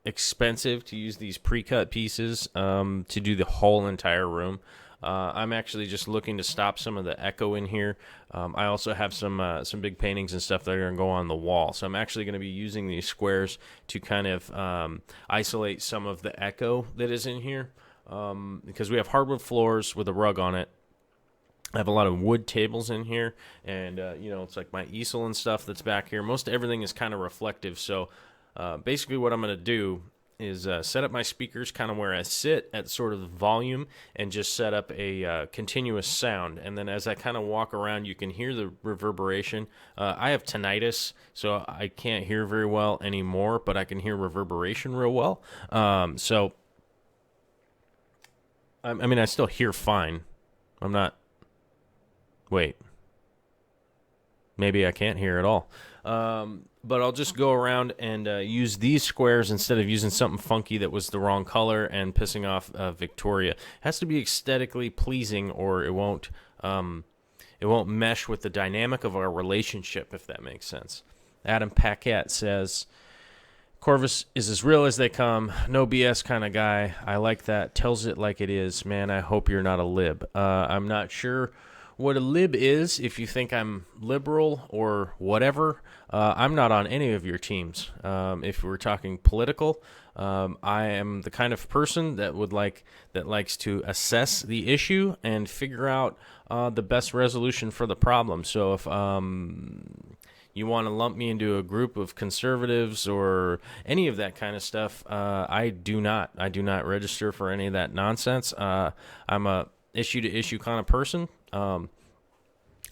expensive to use these pre-cut pieces to do the whole entire room. I'm actually just looking to stop some of the echo in here. I also have some big paintings and stuff that are going to go on the wall. So I'm actually going to be using these squares to kind of isolate some of the echo that is in here. Because we have hardwood floors with a rug on it. I have a lot of wood tables in here, and it's like my easel and stuff that's back here. Most everything is kind of reflective, so basically what I'm going to do is set up my speakers kind of where I sit at sort of the volume and just set up a continuous sound. And then as I kind of walk around, you can hear the reverberation. I have tinnitus, so I can't hear very well anymore, but I can hear reverberation real well. So I mean, I still hear fine. I'm not... Wait. Maybe I can't hear at all. But I'll just go around and use these squares instead of using something funky that was the wrong color and pissing off Victoria. It has to be aesthetically pleasing, or it won't mesh with the dynamic of our relationship, if that makes sense. Adam Paquette says, Corvus is as real as they come. No BS kind of guy. I like that. Tells it like it is. Man, I hope you're not a lib. I'm not sure what a lib is. If you think I'm liberal or whatever, I'm not on any of your teams. If we're talking political, I am the kind of person that likes to assess the issue and figure out the best resolution for the problem. So if you want to lump me into a group of conservatives or any of that kind of stuff, I do not register for any of that nonsense. I'm a issue-to-issue kind of person.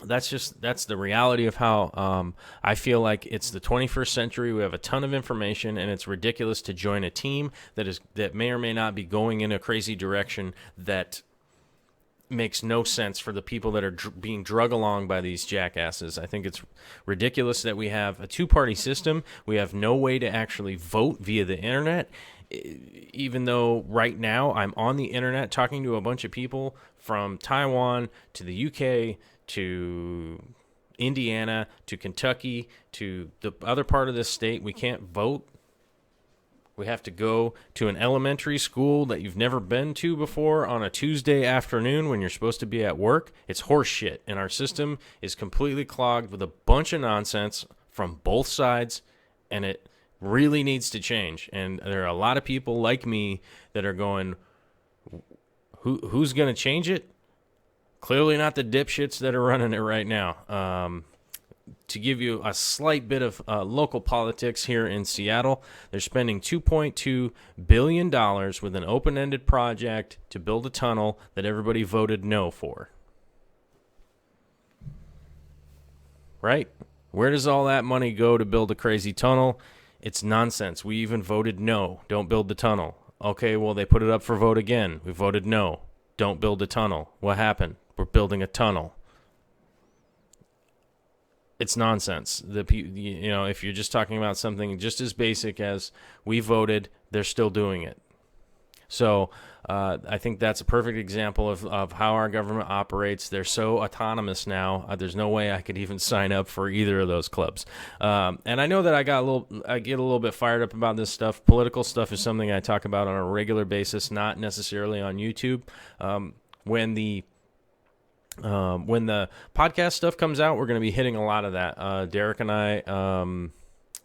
That's the reality of how I feel like it's the 21st century. We have a ton of information, and it's ridiculous to join a team that may or may not be going in a crazy direction that makes no sense for the people that are being drug along by these jackasses. I think it's ridiculous that we have a two-party system. We have no way to actually vote via the internet, even though right now I'm on the internet talking to a bunch of people from Taiwan to the UK to Indiana to Kentucky to the other part of this state. We can't vote. We have to go to an elementary school that you've never been to before on a Tuesday afternoon when you're supposed to be at work. It's horse shit, and our system is completely clogged with a bunch of nonsense from both sides, and it really needs to change. And there are a lot of people like me that are going, who's going to change it? Clearly not the dipshits that are running it right now. To give you a slight bit of local politics here in Seattle, they're spending $2.2 billion with an open-ended project to build a tunnel that everybody voted no for. Right? Where does all that money go to build a crazy tunnel? It's nonsense. We even voted no. Don't build the tunnel. Okay, well, they put it up for vote again. We voted no. Don't build a tunnel. What happened? We're building a tunnel. It's nonsense. If you're just talking about something just as basic as we voted, they're still doing it. So I think that's a perfect example of how our government operates. They're so autonomous now. There's no way I could even sign up for either of those clubs. And I know that I get a little bit fired up about this stuff. Political stuff is something I talk about on a regular basis, not necessarily on YouTube. When the When the podcast stuff comes out, we're going to be hitting a lot of that. Derek and I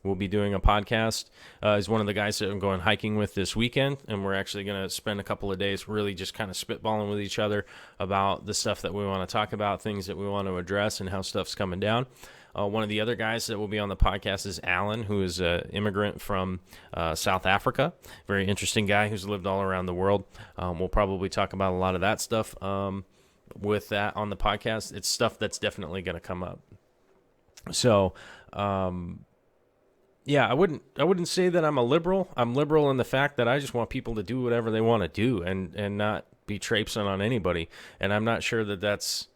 will be doing a podcast. He's one of the guys that I'm going hiking with this weekend, and we're actually going to spend a couple of days really just kind of spitballing with each other about the stuff that we want to talk about, things that we want to address, and how stuff's coming down. One of the other guys that will be on the podcast is Alan, who is an immigrant from South Africa. Very interesting guy who's lived all around the world. We'll probably talk about a lot of that stuff with that on the podcast. It's stuff that's definitely going to come up. So, yeah, I wouldn't say that I'm a liberal. I'm liberal in the fact that I just want people to do whatever they want to do and not be traipsing on anybody. And I'm not sure that that's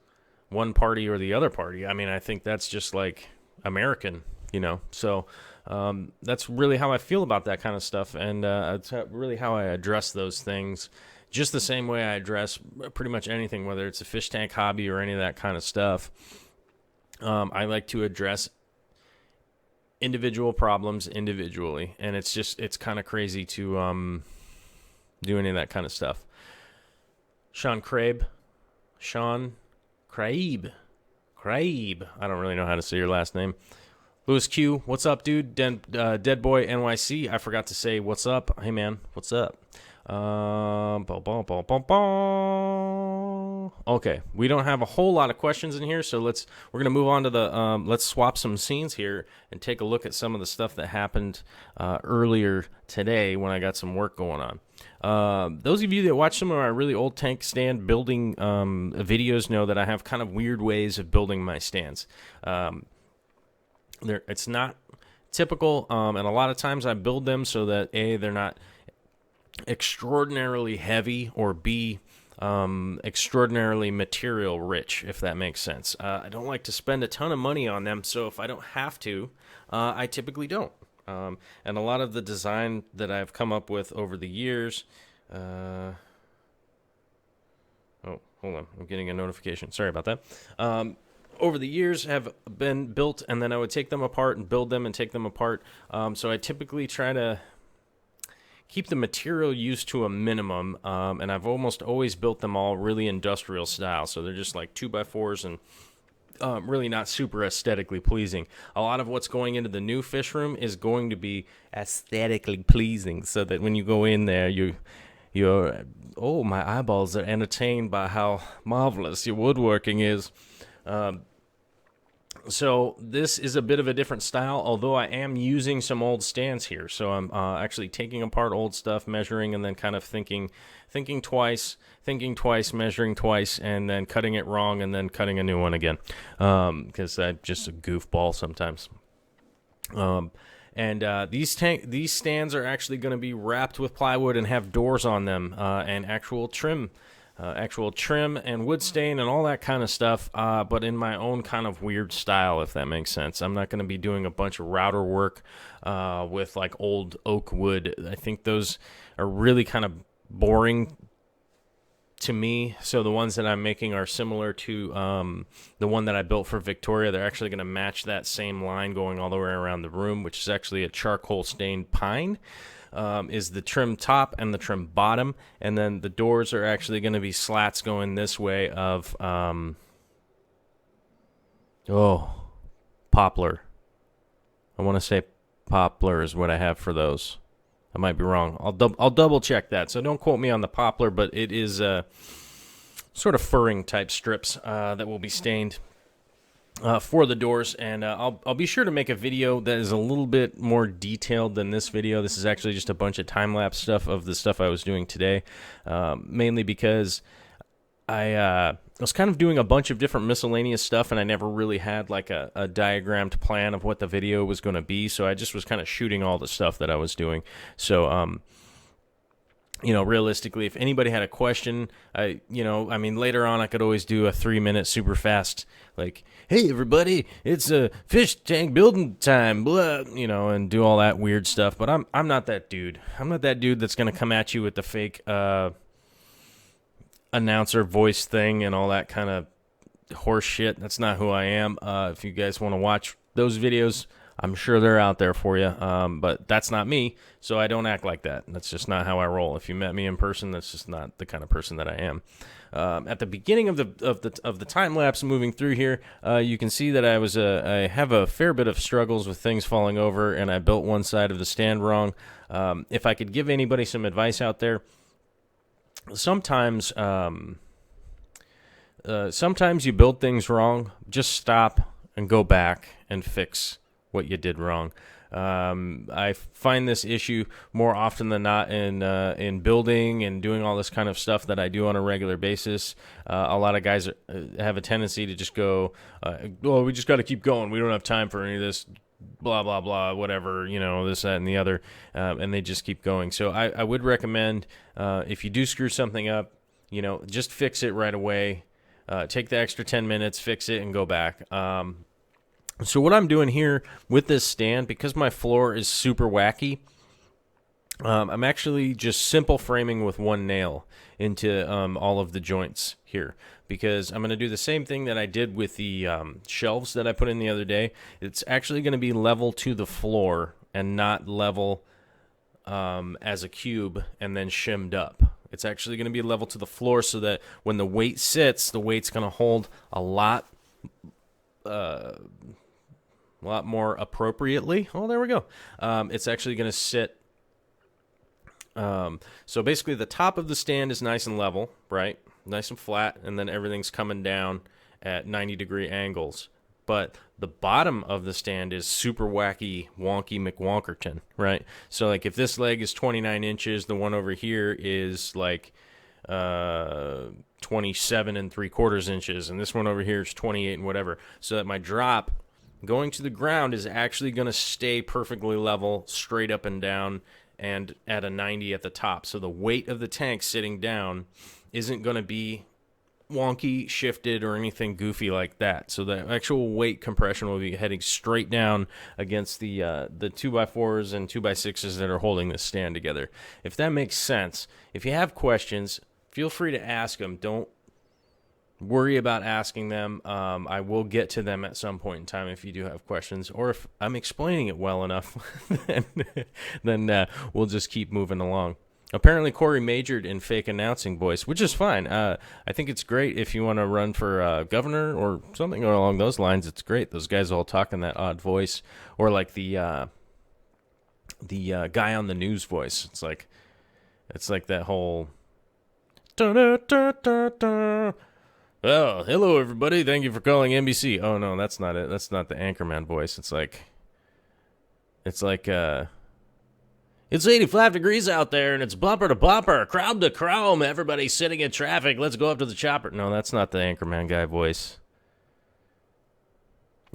one party or the other party. I mean, I think that's just like American, So that's really how I feel about that kind of stuff. And it's really how I address those things. Just the same way I address pretty much anything, whether it's a fish tank hobby or any of that kind of stuff. I like to address individual problems individually, and it's kind of crazy to do any of that kind of stuff. Sean Crabe, I don't really know how to say your last name. Louis Q, what's up, dude? Dead Boy NYC, I forgot to say what's up. Hey, man, what's up? Okay, we don't have a whole lot of questions in here, so we're gonna move on to the let's swap some scenes here and take a look at some of the stuff that happened earlier today when I got some work going on. Those of you that watch some of my really old tank stand building videos know that I have kind of weird ways of building my stands. It's not typical, and a lot of times I build them so that A, they're not extraordinarily heavy, or B, extraordinarily material rich, if that makes sense. I don't like to spend a ton of money on them, so if I don't have to, I typically don't. And a lot of the design that I've come up with over the years, oh, hold on, I'm getting a notification. Sorry about that. Over the years have been built, and then I would take them apart and build them and take them apart. So I typically try to keep the material use to a minimum, and I've almost always built them all really industrial style, so they're just like 2x4s and really not super aesthetically pleasing. A lot of what's going into the new fish room is going to be aesthetically pleasing, so that when you go in there, you're my eyeballs are entertained by how marvelous your woodworking is. So this is a bit of a different style, although I am using some old stands here. So I'm actually taking apart old stuff, measuring, and then kind of thinking twice, measuring twice, and then cutting it wrong, and then cutting a new one again, because I'm just a goofball sometimes. And these stands are actually going to be wrapped with plywood and have doors on them, and actual trim and wood stain and all that kind of stuff, but in my own kind of weird style, if that makes sense. I'm not going to be doing a bunch of router work with like old oak wood. I think those are really kind of boring to me. So the ones that I'm making are similar to the one that I built for Victoria. They're actually going to match that same line going all the way around the room, which is actually a charcoal stained pine. Is the trim top and the trim bottom, and then the doors are actually going to be slats going this way of poplar. I want to say poplar is what I have for those. I might be wrong. I'll double check that. So don't quote me on the poplar, but it is sort of furring type strips that will be stained for the doors, and I'll be sure to make a video that is a little bit more detailed than this video. This is actually just a bunch of time-lapse stuff of the stuff I was doing today, mainly because I was kind of doing a bunch of different miscellaneous stuff, and I never really had like a diagrammed plan of what the video was going to be, so I just was kind of shooting all the stuff that I was doing. So realistically, if anybody had a question, later on I could always do a 3-minute super fast, like, hey everybody, it's a fish tank building time, blah, and do all that weird stuff. But I'm not that dude. I'm not that dude that's gonna come at you with the fake announcer voice thing and all that kind of horse shit. That's not who I am. If you guys want to watch those videos, I'm sure they're out there for you, but that's not me, so I don't act like that. That's just not how I roll. If you met me in person, that's just not the kind of person that I am. At the beginning of the time lapse moving through here, you can see that I have a fair bit of struggles with things falling over, and I built one side of the stand wrong. If I could give anybody some advice out there, sometimes you build things wrong. Just stop and go back and fix what you did wrong. I find this issue more often than not in building and doing all this kind of stuff that I do on a regular basis. A lot of guys have a tendency to just go, well, we just got to keep going. We don't have time for any of this, blah, blah, blah, whatever, this, that, and the other, and they just keep going. So I would recommend, if you do screw something up, just fix it right away. Take the extra 10 minutes, fix it, and go back. So what I'm doing here with this stand, because my floor is super wacky, I'm actually just simple framing with one nail into all of the joints here, because I'm going to do the same thing that I did with the shelves that I put in the other day. It's actually going to be level to the floor and not level as a cube and then shimmed up. It's actually going to be level to the floor so that when the weight sits, the weight's going to hold a lot more appropriately. Oh, there we go. It's actually going to sit. So basically the top of the stand is nice and level, right? Nice and flat, and then everything's coming down at 90-degree angles. But the bottom of the stand is super wacky, wonky McWonkerton, right? So like if this leg is 29 inches, the one over here is like 27 3/4 inches, and this one over here is 28 and whatever. So that my drop going to the ground is actually going to stay perfectly level, straight up and down, and at a 90 at the top. So the weight of the tank sitting down isn't going to be wonky, shifted, or anything goofy like that. So the actual weight compression will be heading straight down against the 2x4s and 2x6s that are holding this stand together. If that makes sense, if you have questions, feel free to ask them. Don't worry about asking them. I will get to them at some point in time if you do have questions, or if I'm explaining it well enough, then we'll just keep moving along. Apparently, Corey majored in fake announcing voice, which is fine. I think it's great if you want to run for governor or something along those lines. It's great. Those guys all talk in that odd voice, or like the guy on the news voice. It's like that whole. Oh, hello everybody! Thank you for calling NBC. Oh no, that's not it. That's not the anchorman voice. It's like it's 85 degrees out there, and it's bumper to bumper, crowd to chrome. Everybody's sitting in traffic. Let's go up to the chopper. No, that's not the anchorman guy voice.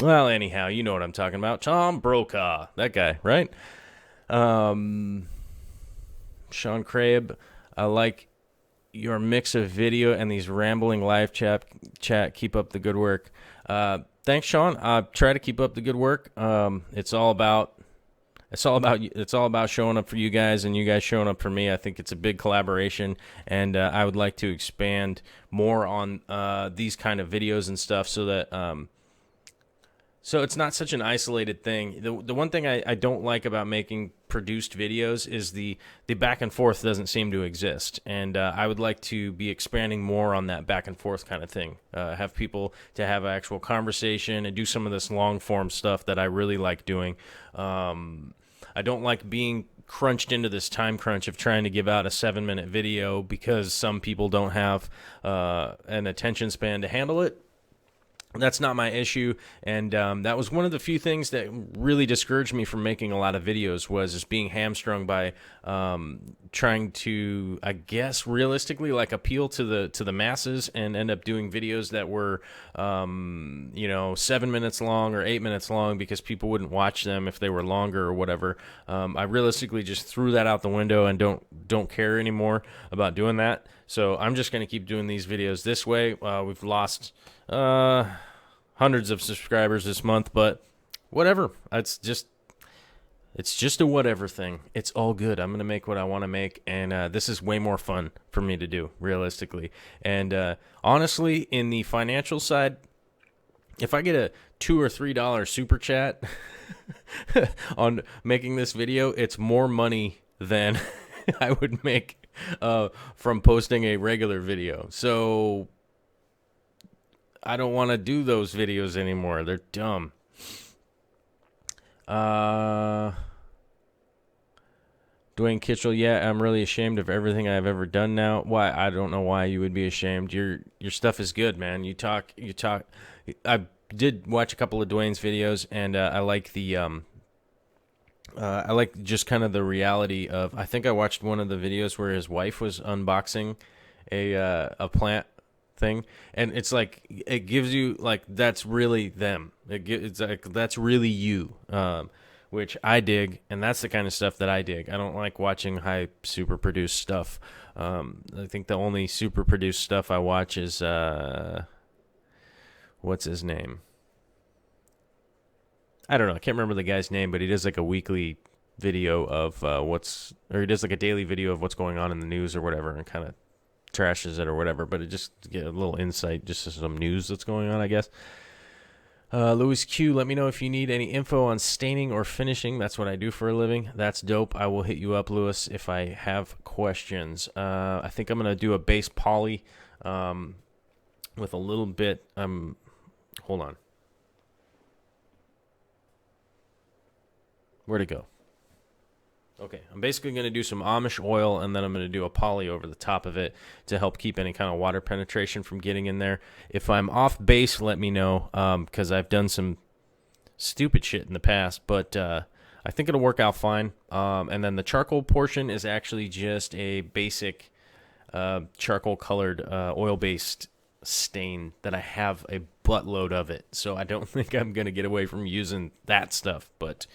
Well, anyhow, you know what I'm talking about. Tom Brokaw, that guy, right? Sean Crabe, I like your mix of video and these rambling live chat. Keep up the good work. Thanks, Sean. I try to keep up the good work. It's all about showing up for you guys and you guys showing up for me. I think it's a big collaboration, and I would like to expand more on these kind of videos and stuff so that so it's not such an isolated thing. The one thing I don't like about making produced videos is the back and forth doesn't seem to exist, and I would like to be expanding more on that back and forth kind of thing. Have people to have an actual conversation and do some of this long form stuff that I really like doing. I don't like being crunched into this time crunch of trying to give out a 7-minute video because some people don't have an attention span to handle it. That's not my issue, and that was one of the few things that really discouraged me from making a lot of videos, was just being hamstrung by trying to, I guess, realistically, like, appeal to the masses and end up doing videos that were, 7 minutes long or 8 minutes long because people wouldn't watch them if they were longer or whatever. I realistically just threw that out the window and don't care anymore about doing that. So I'm just going to keep doing these videos this way. We've lost hundreds of subscribers this month, but whatever. It's just a whatever thing. It's all good. I'm going to make what I want to make, and this is way more fun for me to do, realistically. And honestly, in the financial side, if I get a $2 or $3 super chat on making this video, it's more money than I would make from posting a regular video. So I don't want to do those videos anymore. They're dumb. Dwayne Kitchell, yeah, I'm really ashamed of everything I've ever done now. Why? I don't know why you would be ashamed. Your stuff is good, man. You talk. I did watch a couple of Dwayne's videos, and I like I like just kind of the reality of. I think I watched one of the videos where his wife was unboxing a plant thing, and it's like it gives you like that's really them. It's like that's really you. Which I dig, and that's the kind of stuff that I dig. I don't like watching high super produced stuff. I think the only super produced stuff I watch is what's his name? I don't know. I can't remember the guy's name, but he does like a weekly video of he does like a daily video of what's going on in the news or whatever, and kind of trashes it or whatever. But it just get a little insight, just to some news that's going on, I guess. Louis Q, let me know if you need any info on staining or finishing. That's what I do for a living. That's dope. I will hit you up, Louis, if I have questions. I think I'm going to do a base poly with a little bit. Hold on. Where'd it go? Okay, I'm basically going to do some Amish oil, and then I'm going to do a poly over the top of it to help keep any kind of water penetration from getting in there. If I'm off base, let me know, because I've done some stupid shit in the past, but I think it'll work out fine. And then the charcoal portion is actually just a basic charcoal-colored oil-based stain that I have a buttload of it, so I don't think I'm going to get away from using that stuff, but...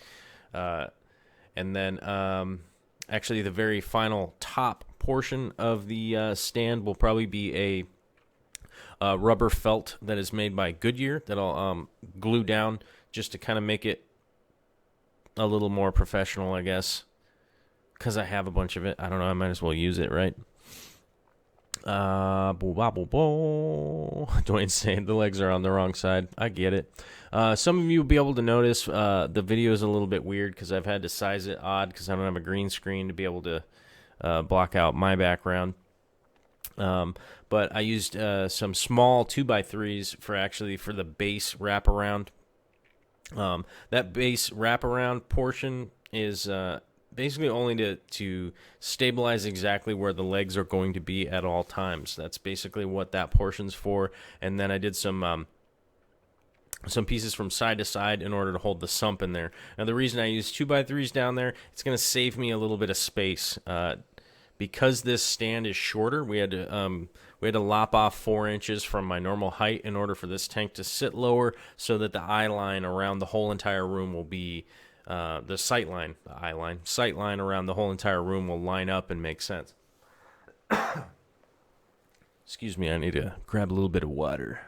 and then actually the very final top portion of the stand will probably be a rubber felt that is made by Goodyear that I'll glue down just to kind of make it a little more professional, I guess, because I have a bunch of it. I don't know, I might as well use it, right? Dwayne's saying the legs are on the wrong side. I get it. Some of you will be able to notice the video is a little bit weird because I've had to size it odd because I don't have a green screen to be able to block out my background. But I used some small 2x3s for the base wraparound. That base wraparound portion is basically only to stabilize exactly where the legs are going to be at all times. That's basically what that portion's for. And then I did some pieces from side to side in order to hold the sump in there. Now the reason I use 2x3s down there, it's going to save me a little bit of space. Because this stand is shorter, we had to lop off 4 inches from my normal height in order for this tank to sit lower, so that the eye line around the whole entire room will be the sight line around the whole entire room will line up and make sense. Excuse me, I need to grab a little bit of water.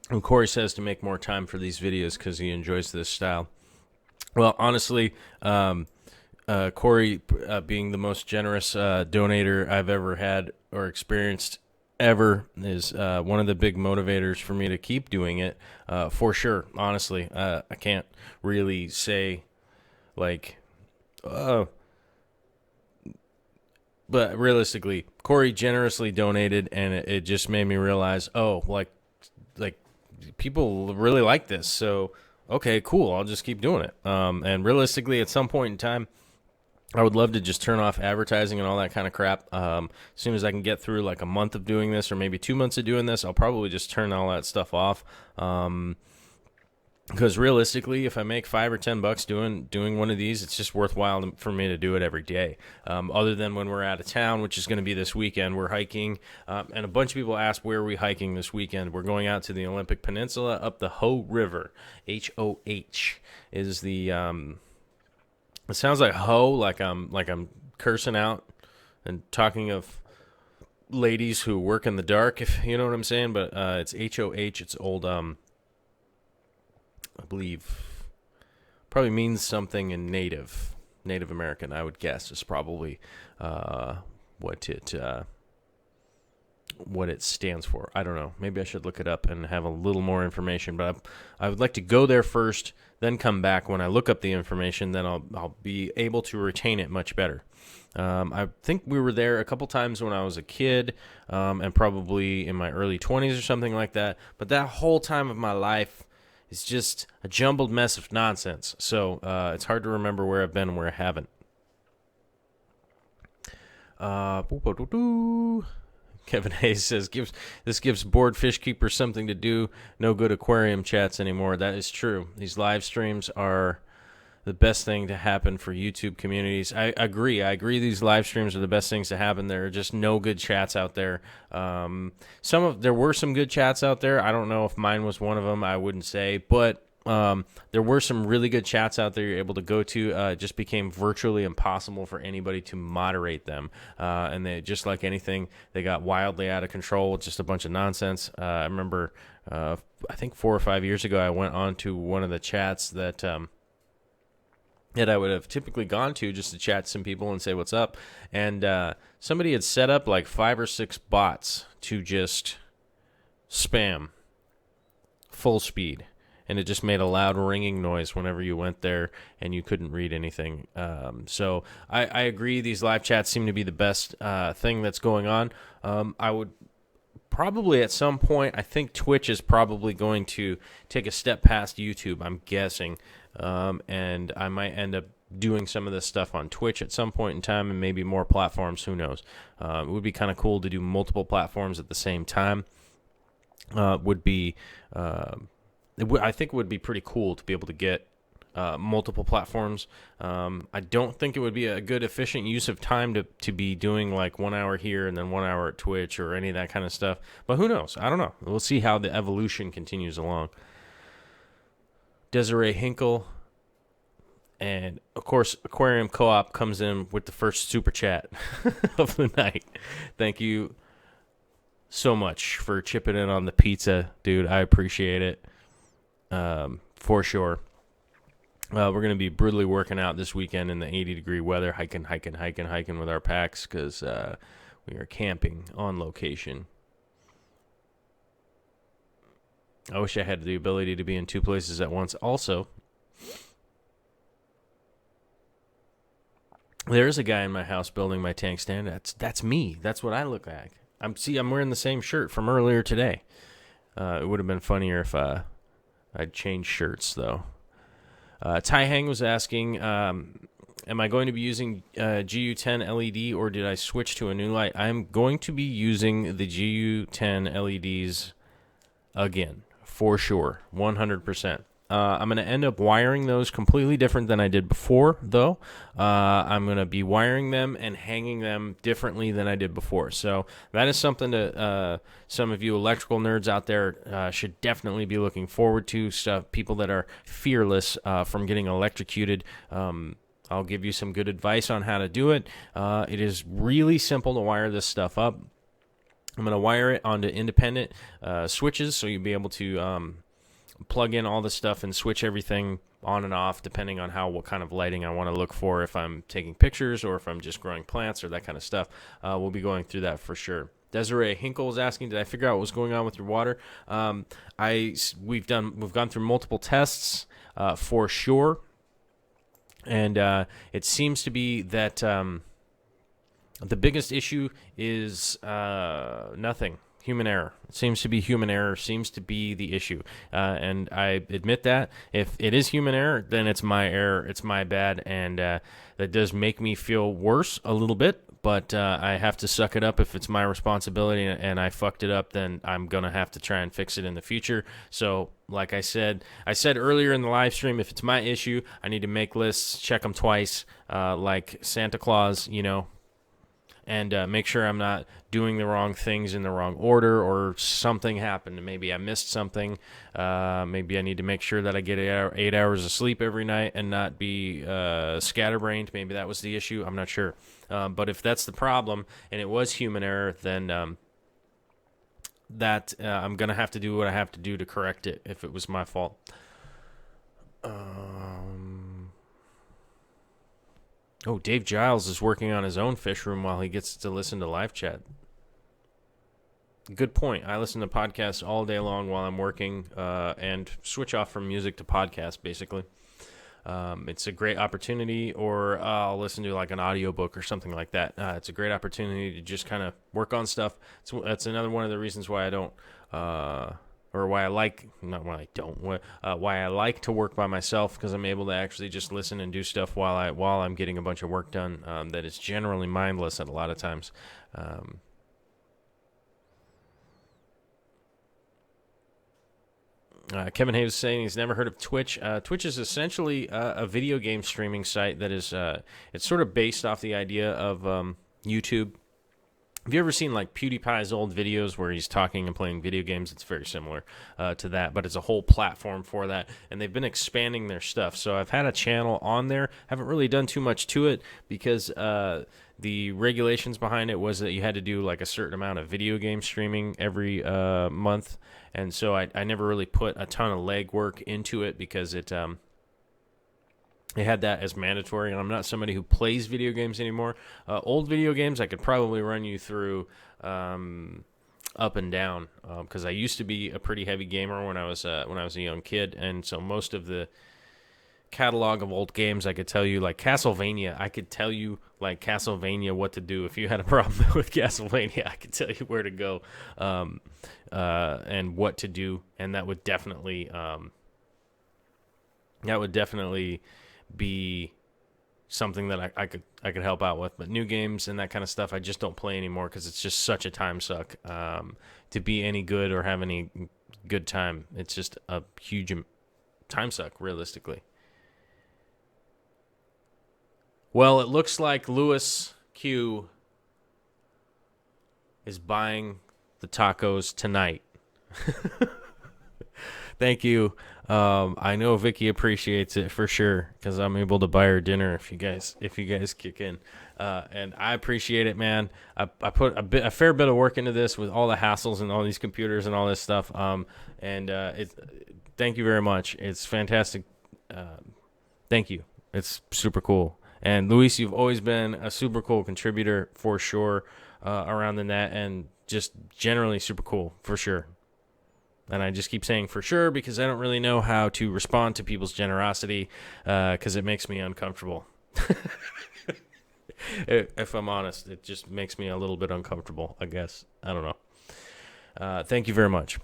And Corey says to make more time for these videos because he enjoys this style. Well, honestly, Corey, being the most generous donator I've ever had or experienced ever, is one of the big motivators for me to keep doing it, for sure. Honestly, I can't really say, like, but realistically, Corey generously donated, and it just made me realize, like people really like this, so okay, cool, I'll just keep doing it. And realistically, at some point in time, I would love to just turn off advertising and all that kind of crap. As soon as I can get through like a month of doing this, or maybe 2 months of doing this, I'll probably just turn all that stuff off. Because realistically, if I make $5 or $10 doing one of these, it's just worthwhile for me to do it every day. Other than when we're out of town, which is going to be this weekend, we're hiking. And a bunch of people ask, where are we hiking this weekend? We're going out to the Olympic Peninsula up the Ho River. H-O-H is the... it sounds like ho, like I'm cursing out and talking of ladies who work in the dark, if you know what I'm saying. But it's H-O-H. It's old... I believe probably means something in native, Native American, I would guess, is probably what it stands for. I don't know. Maybe I should look it up and have a little more information. But I would like to go there first, then come back. When I look up the information, then I'll be able to retain it much better. I think we were there a couple times when I was a kid, and probably in my early 20s or something like that. But that whole time of my life is just a jumbled mess of nonsense. So it's hard to remember where I've been and where I haven't. Kevin Hayes says, this gives bored fish keepers something to do. No good aquarium chats anymore. That is true. These live streams are the best thing to happen for YouTube communities. I agree. These live streams are the best things to happen. There are just no good chats out there. There were some good chats out there. I don't know if mine was one of them. I wouldn't say, but there were some really good chats out there you're able to go to. It just became virtually impossible for anybody to moderate them. And they, just like anything, they got wildly out of control with just a bunch of nonsense. I remember, I think 4 or 5 years ago, I went on to one of the chats that I would have typically gone to just to chat to some people and say what's up. And somebody had set up like 5 or 6 bots to just spam full speed. And it just made a loud ringing noise whenever you went there and you couldn't read anything. So I agree. These live chats seem to be the best thing that's going on. I would probably at some point, I think Twitch is probably going to take a step past YouTube, I'm guessing. And I might end up doing some of this stuff on Twitch at some point in time, and maybe more platforms. Who knows? It would be kind of cool to do multiple platforms at the same time. I think it would be pretty cool to be able to get multiple platforms. I don't think it would be a good, efficient use of time to be doing like 1 hour here and then 1 hour at Twitch or any of that kind of stuff. But who knows? I don't know. We'll see how the evolution continues along. Desiree Hinkle, and of course Aquarium Co-op comes in with the first super chat of the night. Thank you so much for chipping in on the pizza, dude. I appreciate it, for sure. We're going to be brutally working out this weekend in the 80-degree weather, hiking with our packs, because we are camping on location. I wish I had the ability to be in 2 places at once. Also, there's a guy in my house building my tank stand. That's me. That's what I look like. I'm wearing the same shirt from earlier today. It would have been funnier if I'd changed shirts, though. Tai Hang was asking, am I going to be using GU10 LED, or did I switch to a new light? I'm going to be using the GU10 LEDs again. For sure, 100%. I'm going to end up wiring those completely different than I did before, though. I'm going to be wiring them and hanging them differently than I did before. So that is something that some of you electrical nerds out there should definitely be looking forward to. People that are fearless from getting electrocuted. I'll give you some good advice on how to do it. It is really simple to wire this stuff up. I'm going to wire it onto independent switches, so you'll be able to plug in all the stuff and switch everything on and off depending on what kind of lighting I want to look for, if I'm taking pictures or if I'm just growing plants or that kind of stuff. We'll be going through that for sure. Desiree Hinkle is asking, did I figure out what was going on with your water? We've gone through multiple tests for sure, and it seems to be that the biggest issue is nothing. Human error. It seems to be human error seems to be the issue. And I admit that. If it is human error, then it's my error. It's my bad. And that does make me feel worse a little bit. But I have to suck it up. If it's my responsibility and I fucked it up, then I'm going to have to try and fix it in the future. So like I said earlier in the live stream, if it's my issue, I need to make lists, check them twice, like Santa Claus, and make sure I'm not doing the wrong things in the wrong order, or something happened. Maybe I missed something. Maybe I need to make sure that I get 8 hours of sleep every night and not be scatterbrained. Maybe that was the issue. I'm not sure. But if that's the problem and it was human error, then I'm going to have to do what I have to do to correct it if it was my fault. Oh, Dave Giles is working on his own fish room while he gets to listen to live chat. Good point. I listen to podcasts all day long while I'm working and switch off from music to podcasts, basically. It's a great opportunity, or I'll listen to like an audiobook or something like that. It's a great opportunity to just kind of work on stuff. That's another one of the reasons why I don't, or why I like, not why I don't, why I like to work by myself, because I'm able to actually just listen and do stuff while I'm getting a bunch of work done that is generally mindless at a lot of times. Kevin Hayes is saying he's never heard of Twitch. Twitch is essentially a video game streaming site that is, it's sort of based off the idea of YouTube. Have you ever seen like PewDiePie's old videos where he's talking and playing video games? It's very similar to that, but it's a whole platform for that, and they've been expanding their stuff. So I've had a channel on there. Haven't really done too much to it because the regulations behind it was that you had to do like a certain amount of video game streaming every month, and so I never really put a ton of legwork into it because it had that as mandatory, and I'm not somebody who plays video games anymore. Old video games, I could probably run you through up and down because I used to be a pretty heavy gamer when I was a young kid, and so most of the catalog of old games I could tell you, like Castlevania, I could tell you like Castlevania what to do. If you had a problem with Castlevania, I could tell you where to go and what to do, and that would definitely be something that I could help out with. But new games and that kind of stuff, I just don't play anymore because it's just such a time suck to be any good or have any good time. It's just a huge time suck, realistically. Well, it looks like Lewis Q is buying the tacos tonight. Thank you. I know Vicky appreciates it for sure because I'm able to buy her dinner if you guys kick in, and I appreciate it, man. I put a fair bit of work into this with all the hassles and all these computers and all this stuff. Thank you very much. It's fantastic. Thank you. It's super cool. And Luis, you've always been a super cool contributor for sure around the net, and just generally super cool for sure. And I just keep saying for sure because I don't really know how to respond to people's generosity because it makes me uncomfortable. If I'm honest, it just makes me a little bit uncomfortable, I guess. I don't know. Thank you very much.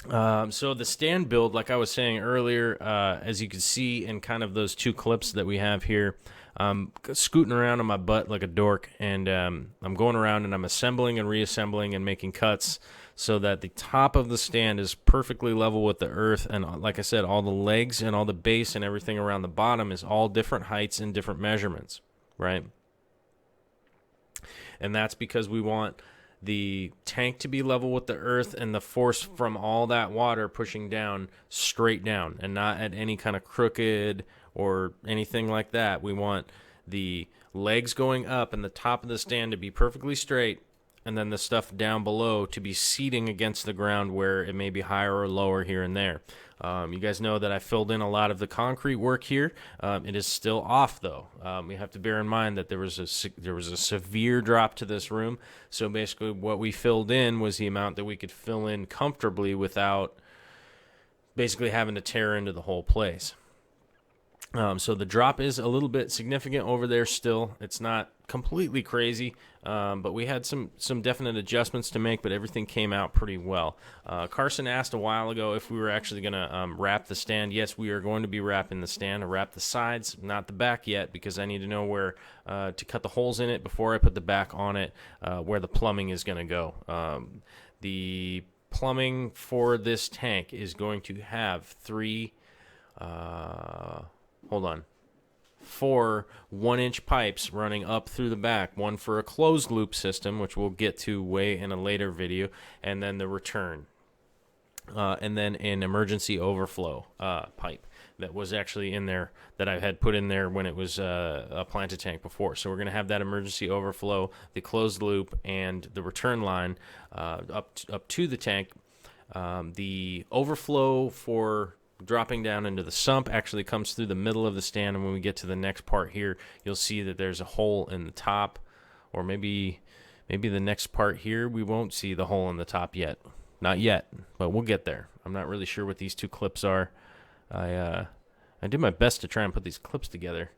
So the stand build, like I was saying earlier, as you can see in kind of those two clips that we have here, I'm scooting around on my butt like a dork, and I'm going around and I'm assembling and reassembling and making cuts so that the top of the stand is perfectly level with the earth. And like I said, all the legs and all the base and everything around the bottom is all different heights and different measurements, right? And that's because we want the tank to be level with the earth and the force from all that water pushing down straight down and not at any kind of crooked or anything like that. We want the legs going up and the top of the stand to be perfectly straight, and then the stuff down below to be seating against the ground where it may be higher or lower here and there. You guys know that I filled in a lot of the concrete work here. It is still off, though. We have to bear in mind that there was a severe drop to this room. So basically what we filled in was the amount that we could fill in comfortably without basically having to tear into the whole place. So the drop is a little bit significant over there still. It's not completely crazy, but we had some definite adjustments to make, but everything came out pretty well. Carson asked a while ago if we were actually going to wrap the stand. Yes, we are going to be wrapping the stand. I wrap the sides, not the back yet, because I need to know where to cut the holes in it before I put the back on it, where the plumbing is going to go. The plumbing for this tank is going to have four 1-inch pipes running up through the back, one for a closed loop system, which we'll get to way in a later video, and then the return, and then an emergency overflow pipe that was actually in there that I had put in there when it was a planted tank before. So we're going to have that emergency overflow, the closed loop, and the return line up to the tank. The overflow for dropping down into the sump actually comes through the middle of the stand, and when we get to the next part here, you'll see that there's a hole in the top, or maybe the next part here, we won't see the hole in the top yet. Not yet, but we'll get there. I'm not really sure what these two clips are. I did my best to try and put these clips together,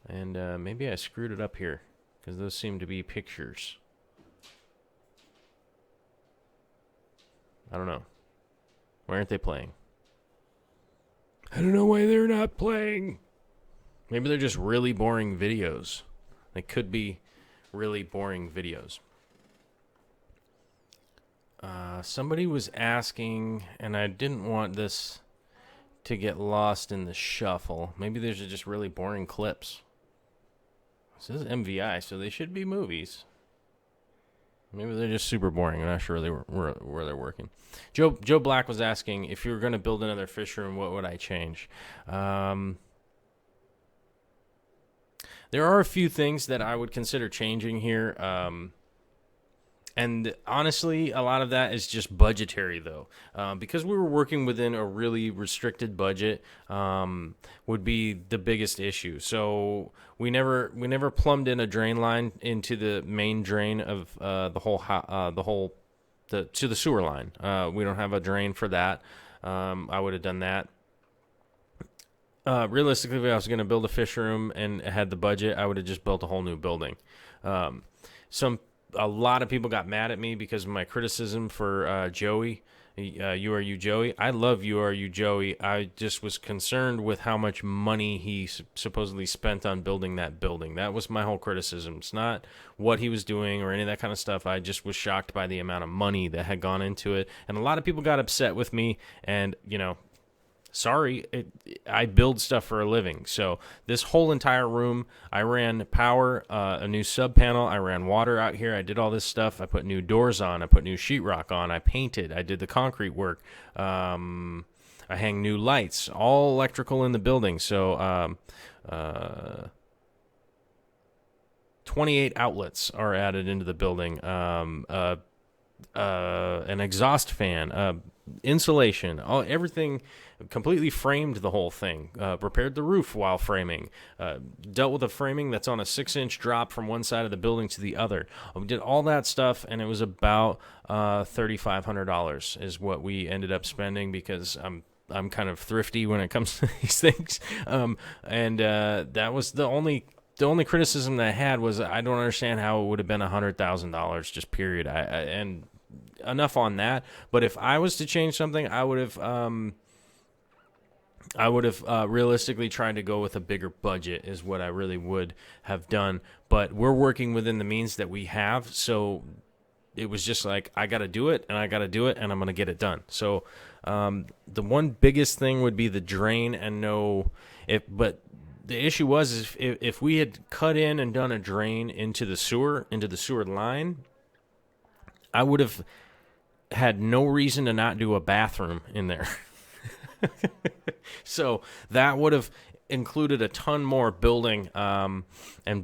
and maybe I screwed it up here, because those seem to be pictures. I don't know. Why aren't they playing? I don't know why they're not playing. Maybe they're just really boring videos. They could be really boring videos. Somebody was asking, and I didn't want this to get lost in the shuffle. Maybe these are just really boring clips. This is MVI, so they should be movies. Maybe they're just super boring. I'm not sure where they're working. Joe Black was asking, if you were going to build another fish room, what would I change? There are a few things that I would consider changing here. And honestly, a lot of that is just budgetary, though. Because we were working within a really restricted budget, would be the biggest issue. So we never plumbed in a drain line into the main drain of to the sewer line. We don't have a drain for that. I would have done that. Realistically, if I was going to build a fish room and had the budget, I would have just built a whole new building. A lot of people got mad at me because of my criticism for Joey. You Are You Joey. I love You Are You Joey. I just was concerned with how much money he supposedly spent on building that building. That was my whole criticism. It's not what he was doing or any of that kind of stuff. I just was shocked by the amount of money that had gone into it. And a lot of people got upset with me, and, sorry, I build stuff for a living. So this whole entire room, I ran power, a new sub panel. I ran water out here. I did all this stuff. I put new doors on. I put new sheetrock on. I painted. I did the concrete work. I hang new lights. All electrical in the building. So 28 outlets are added into the building. An exhaust fan. Insulation, everything, completely framed the whole thing, repaired the roof while framing, dealt with a framing that's on a 6-inch drop from one side of the building to the other. We did all that stuff, and it was about $3,500 is what we ended up spending, because I'm kind of thrifty when it comes to these things, and that was the only criticism that I had was I don't understand how it would have been $100,000 just period. And enough on that. But if I was to change something, I would have realistically tried to go with a bigger budget is what I really would have done. But we're working within the means that we have, so it was just like, I got to do it, and I'm going to get it done. So the one biggest thing would be the drain, but the issue was if we had cut in and done a drain into the sewer line, I would have had no reason to not do a bathroom in there. So that would have included a ton more building and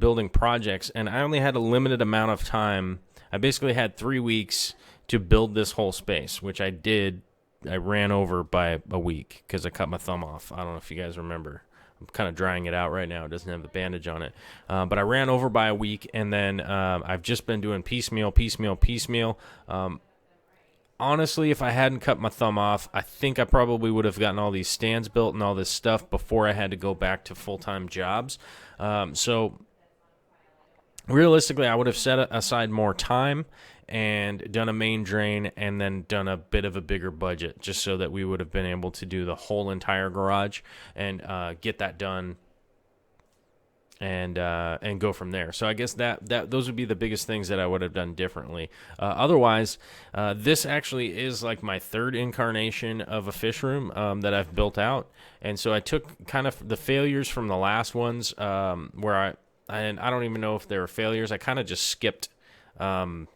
building projects, and I only had a limited amount of time. I basically had 3 weeks to build this whole space, which I did. I ran over by a week because I cut my thumb off. I don't know if you guys remember. I'm kind of drying it out right now. It doesn't have the bandage on it. But I ran over by a week, and then I've just been doing piecemeal. Honestly, if I hadn't cut my thumb off, I think I probably would have gotten all these stands built and all this stuff before I had to go back to full-time jobs. So realistically, I would have set aside more time and done a main drain and then done a bit of a bigger budget just so that we would have been able to do the whole entire garage and get that done and go from there. So I guess that those would be the biggest things that I would have done differently. Otherwise, this actually is like my third incarnation of a fish room that I've built out. And so I took kind of the failures from the last ones where I don't even know if they were failures. I kind of just skipped some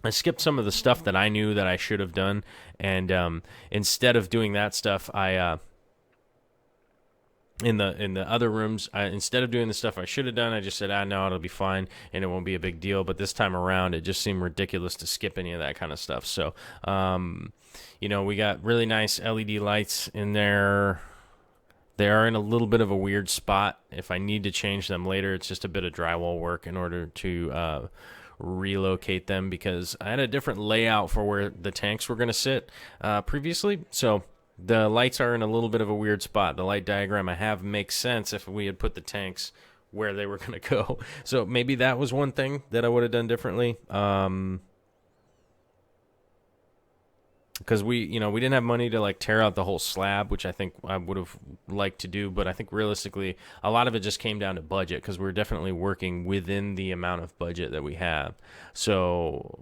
of the stuff that I knew that I should have done. And instead of doing that stuff, I in the other rooms, instead of doing the stuff I should have done, I just said, no, it'll be fine and it won't be a big deal. But this time around, it just seemed ridiculous to skip any of that kind of stuff. So, we got really nice LED lights in there. They are in a little bit of a weird spot. If I need to change them later, it's just a bit of drywall work in order to relocate them, because I had a different layout for where the tanks were going to sit previously. So the lights are in a little bit of a weird spot. The light diagram I have makes sense if we had put the tanks where they were going to go. So maybe that was one thing that I would have done differently. Because we didn't have money to like tear out the whole slab, which I think I would have liked to do. But I think realistically, a lot of it just came down to budget, because we're definitely working within the amount of budget that we have. So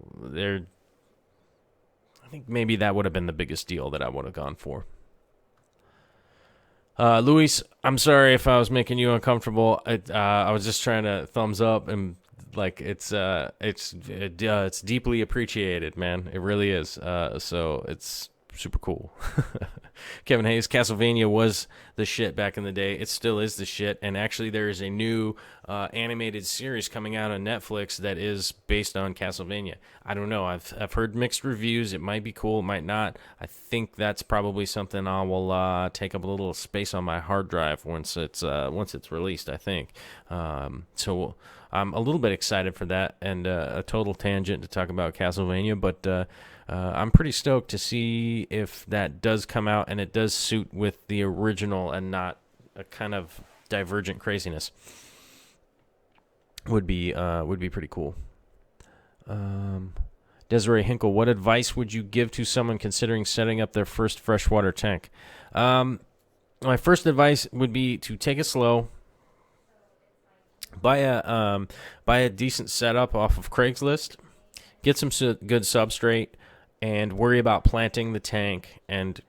I think maybe that would have been the biggest deal that I would have gone for. Luis, I'm sorry if I was making you uncomfortable. I was just trying to thumbs up, and like it's deeply appreciated, man. It really is. So it's super cool. Kevin Hayes, Castlevania was the shit back in the day. It still is the shit. And actually, there is a new animated series coming out on Netflix that is based on Castlevania. I don't know. I've heard mixed reviews. It might be cool. It might not. I think that's probably something I will take up a little space on my hard drive once it's released, I think. So I'm a little bit excited for that, and a total tangent to talk about Castlevania, but I'm pretty stoked to see if that does come out and it does suit with the original and not a kind of divergent craziness. Would be pretty cool. Desiree Hinkle, what advice would you give to someone considering setting up their first freshwater tank? My first advice would be to take it slow. Buy a decent setup off of Craigslist. Get some good substrate, and worry about planting the tank and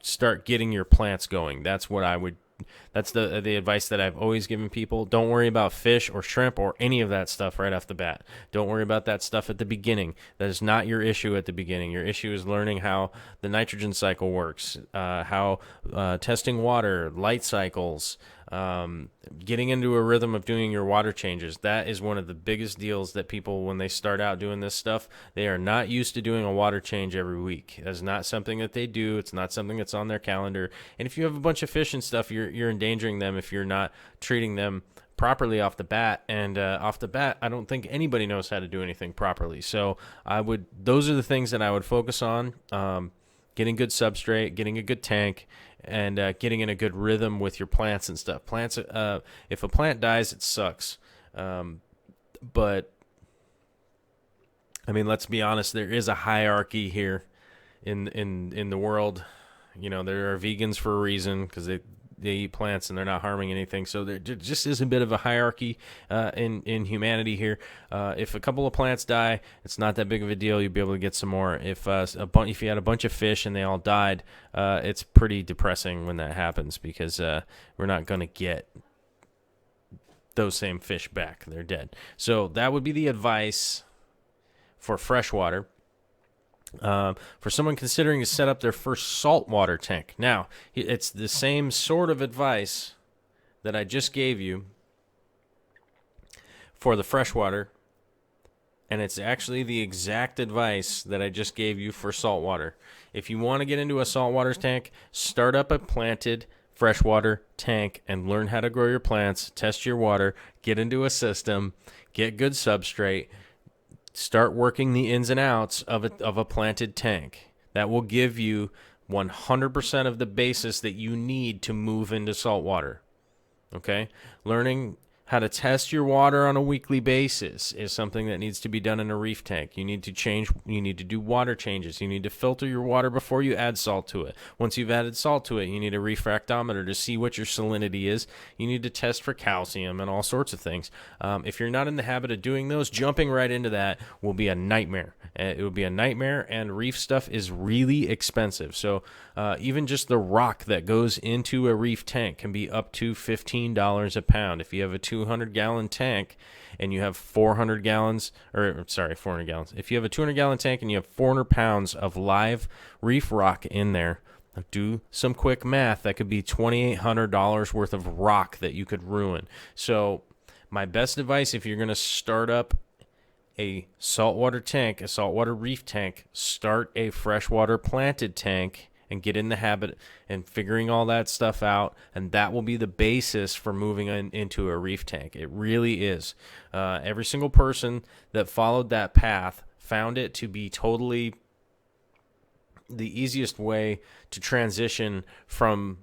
start getting your plants going. That's what I would. That's the advice that I've always given people. Don't worry about fish or shrimp or any of that stuff right off the bat. Don't worry about that stuff at the beginning. That is not your issue at the beginning. Your issue is learning how the nitrogen cycle works, how testing water, light cycles, getting into a rhythm of doing your water changes. That is one of the biggest deals that people, when they start out doing this stuff, they are not used to doing a water change every week. That's not something that they do. It's not something that's on their calendar. And if you have a bunch of fish and stuff, you're endangering them if you're not treating them properly off the bat. And off the bat, I don't think anybody knows how to do anything properly. So those are the things that I would focus on. Getting good substrate, getting a good tank, and getting in a good rhythm with your plants and stuff. Plants, if a plant dies, it sucks. But I mean, let's be honest. There is a hierarchy here in the world. There are vegans for a reason, because they eat plants and they're not harming anything. So there just is a bit of a hierarchy in humanity here. If a couple of plants die, it's not that big of a deal. You'll be able to get some more. If you had a bunch of fish and they all died, it's pretty depressing when that happens, because we're not going to get those same fish back. They're dead. So that would be the advice for freshwater. For someone considering to set up their first saltwater tank. Now, it's the same sort of advice that I just gave you for the freshwater, and it's actually the exact advice that I just gave you for saltwater. If you want to get into a saltwater tank, start up a planted freshwater tank and learn how to grow your plants, test your water, get into a system, get good substrate. Start working the ins and outs of a planted tank. That will give you 100% of the basis that you need to move into saltwater. Okay? Learning how to test your water on a weekly basis is something that needs to be done in a reef tank. You need to do water changes. You need to filter your water before you add salt to it. Once you've added salt to it, you need a refractometer to see what your salinity is. You need to test for calcium and all sorts of things. If you're not in the habit of doing those, jumping right into that will be a nightmare. It would be a nightmare, and reef stuff is really expensive. So even just the rock that goes into a reef tank can be up to $15 a pound. If you have a 200-gallon tank and you have 400 gallons. If you have a 200-gallon tank and you have 400 pounds of live reef rock in there, Do some quick math. That could be $2,800 worth of rock that you could ruin. So my best advice, if you're going to start up a saltwater tank, a saltwater reef tank, start a freshwater planted tank and get in the habit and figuring all that stuff out, and that will be the basis for moving into a reef tank. It really is. Every single person that followed that path found it to be totally the easiest way to transition from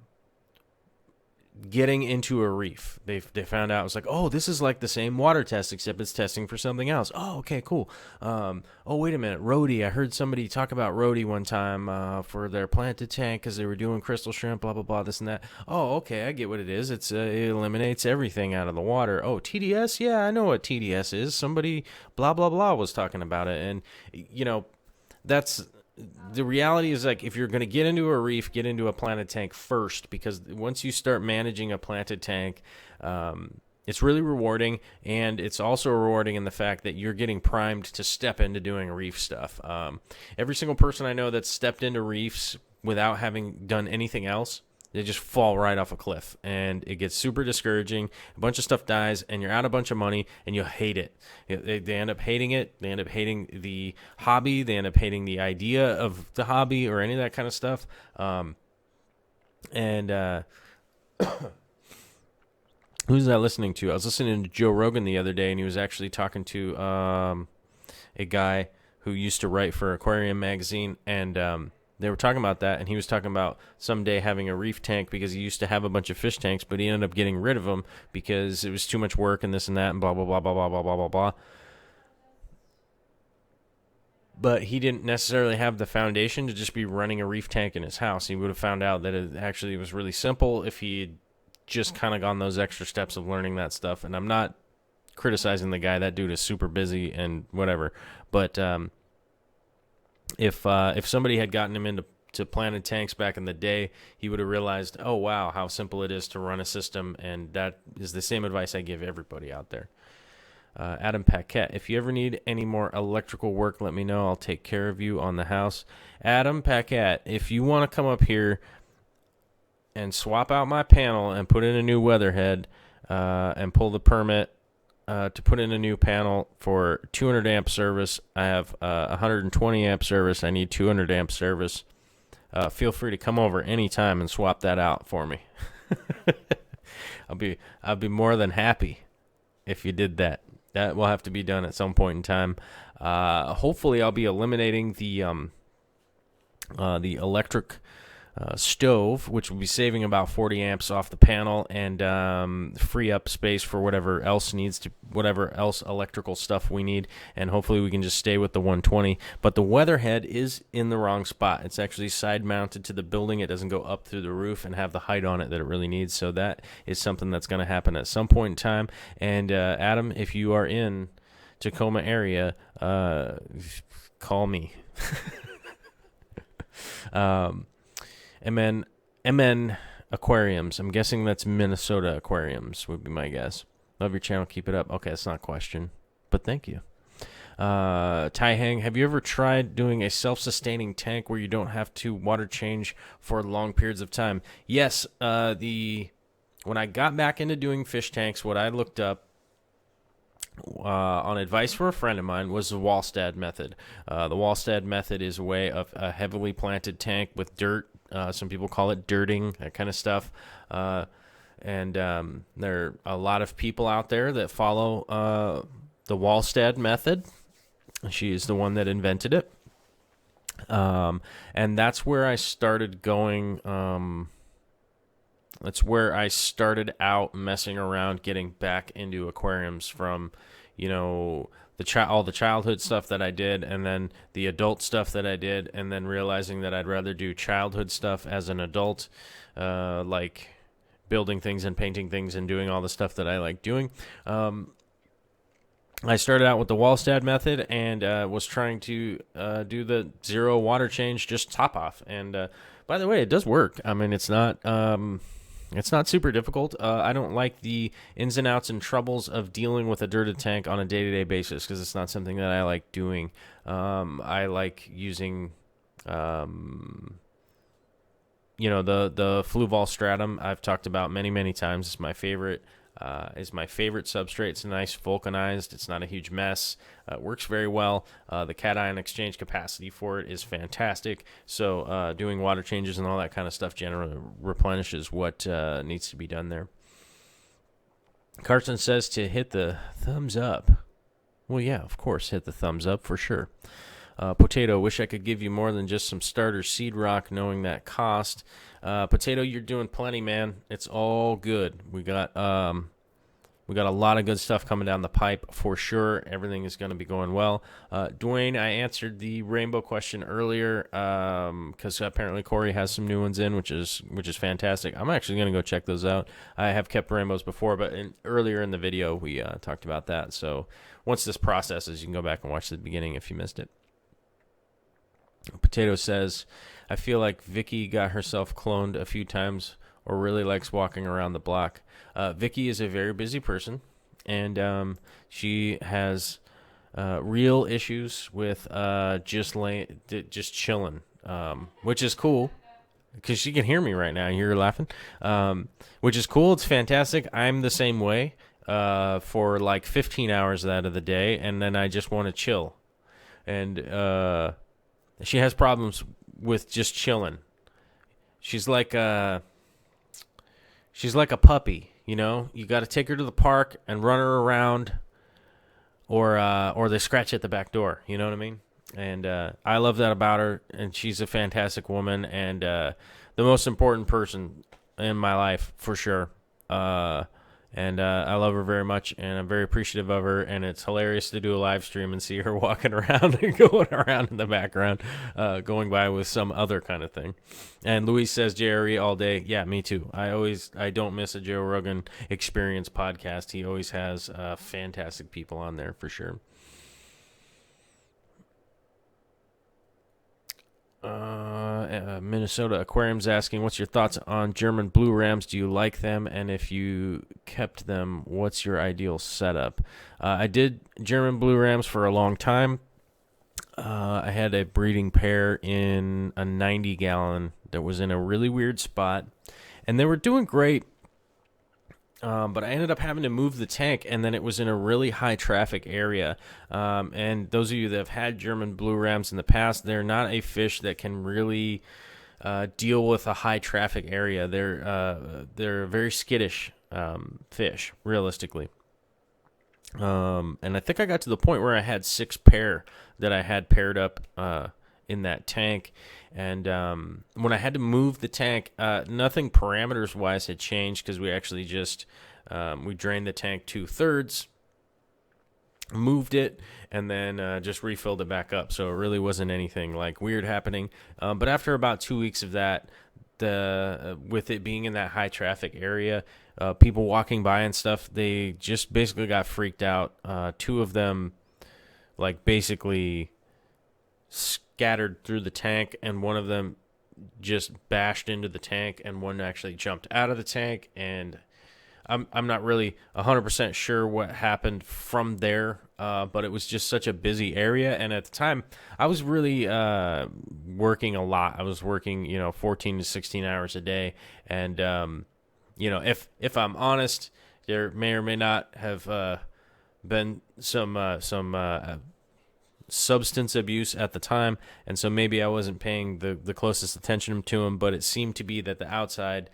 getting into a reef. They found out, it was like, oh, this is like the same water test, except it's testing for something else. Oh, okay, cool. Oh, wait a minute, Rhodey. I heard somebody talk about Rhodey one time for their planted tank because they were doing crystal shrimp, blah, blah, blah, this and that. Oh, okay, I get what it is. It eliminates everything out of the water. Oh, TDS? Yeah, I know what TDS is. Somebody, blah, blah, blah, was talking about it. And, that's... The reality is, like, if you're going to get into a reef, get into a planted tank first, because once you start managing a planted tank, it's really rewarding, and it's also rewarding in the fact that you're getting primed to step into doing reef stuff. Every single person I know that's stepped into reefs without having done anything else, they just fall right off a cliff, and it gets super discouraging. A bunch of stuff dies, and you're out a bunch of money, and you hate it. They end up hating it. They end up hating the hobby. They end up hating the idea of the hobby or any of that kind of stuff. Who's that listening to? I was listening to Joe Rogan the other day, and he was actually talking to a guy who used to write for Aquarium Magazine, and they were talking about that, and he was talking about someday having a reef tank because he used to have a bunch of fish tanks, but he ended up getting rid of them because it was too much work and this and that and blah, blah, blah, blah, blah, blah, blah, blah, blah. But he didn't necessarily have the foundation to just be running a reef tank in his house. He would have found out that it actually was really simple if he had just kind of gone those extra steps of learning that stuff. And I'm not criticizing the guy. That dude is super busy and whatever. But if somebody had gotten him into planted tanks back in the day, he would have realized, oh, wow, how simple it is to run a system. And that is the same advice I give everybody out there. Adam Paquette, if you ever need any more electrical work, let me know. I'll take care of you on the house. Adam Paquette, if you want to come up here and swap out my panel and put in a new weatherhead and pull the permit to put in a new panel for 200 amp service, I have 120 amp service. I need 200 amp service. Feel free to come over anytime and swap that out for me. I'll be more than happy if you did that. That will have to be done at some point in time. Hopefully, I'll be eliminating the electric stove, which will be saving about 40 amps off the panel and free up space for whatever else electrical stuff we need. And hopefully, we can just stay with the 120. But the weatherhead is in the wrong spot. It's actually side mounted to the building. It doesn't go up through the roof and have the height on it that it really needs. So that is something that's going to happen at some point in time. And Adam, if you are in Tacoma area, call me. MN Aquariums. I'm guessing that's Minnesota Aquariums would be my guess. Love your channel. Keep it up. Okay, that's not a question, but thank you. Tai Hang, have you ever tried doing a self-sustaining tank where you don't have to water change for long periods of time? Yes. When I got back into doing fish tanks, what I looked up on advice for a friend of mine was the Wallstad method. The Wallstad method is a way of a heavily planted tank with dirt. Some people call it dirting, that kind of stuff. And there are a lot of people out there that follow the Wallstad method. She is the one that invented it. And that's where I started going. That's where I started out messing around, getting back into aquariums from, all the childhood stuff that I did, and then the adult stuff that I did, and then realizing that I'd rather do childhood stuff as an adult, like building things and painting things and doing all the stuff that I like doing. I started out with the Wallstad method and was trying to do the zero water change, just top off. And by the way, it does work. I mean, it's not super difficult. I don't like the ins and outs and troubles of dealing with a dirted tank on a day-to-day basis because it's not something that I like doing. I like using the Fluval stratum I've talked about many times. It's my favorite. Substrate. It's nice vulcanized. It's not a huge mess. It works very well. The cation exchange capacity for it is fantastic. So doing water changes and all that kind of stuff generally replenishes what needs to be done there. Carson says to hit the thumbs up. Well, yeah, of course, hit the thumbs up for sure. Potato, wish I could give you more than just some starter seed rock, knowing that cost. Potato, you're doing plenty, man. It's all good. We got a lot of good stuff coming down the pipe for sure. Everything is going to be going well. Dwayne, I answered the rainbow question earlier because apparently Corey has some new ones in, which is fantastic. I'm actually going to go check those out. I have kept rainbows before, but earlier in the video we talked about that. So once this processes, you can go back and watch the beginning if you missed it. Potato says, I feel like Vicky got herself cloned a few times or really likes walking around the block. Vicky is a very busy person, and she has real issues with just chilling, which is cool because she can hear me right now. You're laughing, which is cool. It's fantastic. I'm the same way for like 15 hours out of the day, and then I just want to chill. And she has problems with just chilling. She's like a puppy, you know. You got to take her to the park and run her around, or they scratch at the back door. You know what I mean? And I love that about her. And she's a fantastic woman and the most important person in my life for sure. And I love her very much, and I'm very appreciative of her, and it's hilarious to do a live stream and see her walking around and going around in the background, going by with some other kind of thing. And Luis says JRE all day. Yeah, me too. I don't miss a Joe Rogan Experience podcast. He always has fantastic people on there for sure. Minnesota Aquarium's asking, what's your thoughts on German blue rams? Do you like them? And if you kept them, what's your ideal setup? I did German blue rams for a long time. I had a breeding pair in a 90-gallon that was in a really weird spot, and they were doing great. But I ended up having to move the tank, and then it was in a really high traffic area. And those of you that have had German blue rams in the past, they're not a fish that can really deal with a high traffic area. They're very skittish fish, realistically. And I think I got to the point where I had 6 pair that I had paired up in that tank. And when I had to move the tank, nothing parameters-wise had changed because we actually just we drained the tank 2/3, moved it, and then just refilled it back up. So it really wasn't anything like weird happening. But after about 2 weeks of that, with it being in that high traffic area, people walking by and stuff, they just basically got freaked out. 2 of them, like, basically scattered through the tank, and one of them just bashed into the tank, and one actually jumped out of the tank. And I'm not really 100% sure what happened from there, but it was just such a busy area. And at the time, I was really working a lot. I was working 14 to 16 hours a day, and if I'm honest, there may or may not have been some substance abuse at the time, and so maybe I wasn't paying the closest attention to them. But it seemed to be that the outside,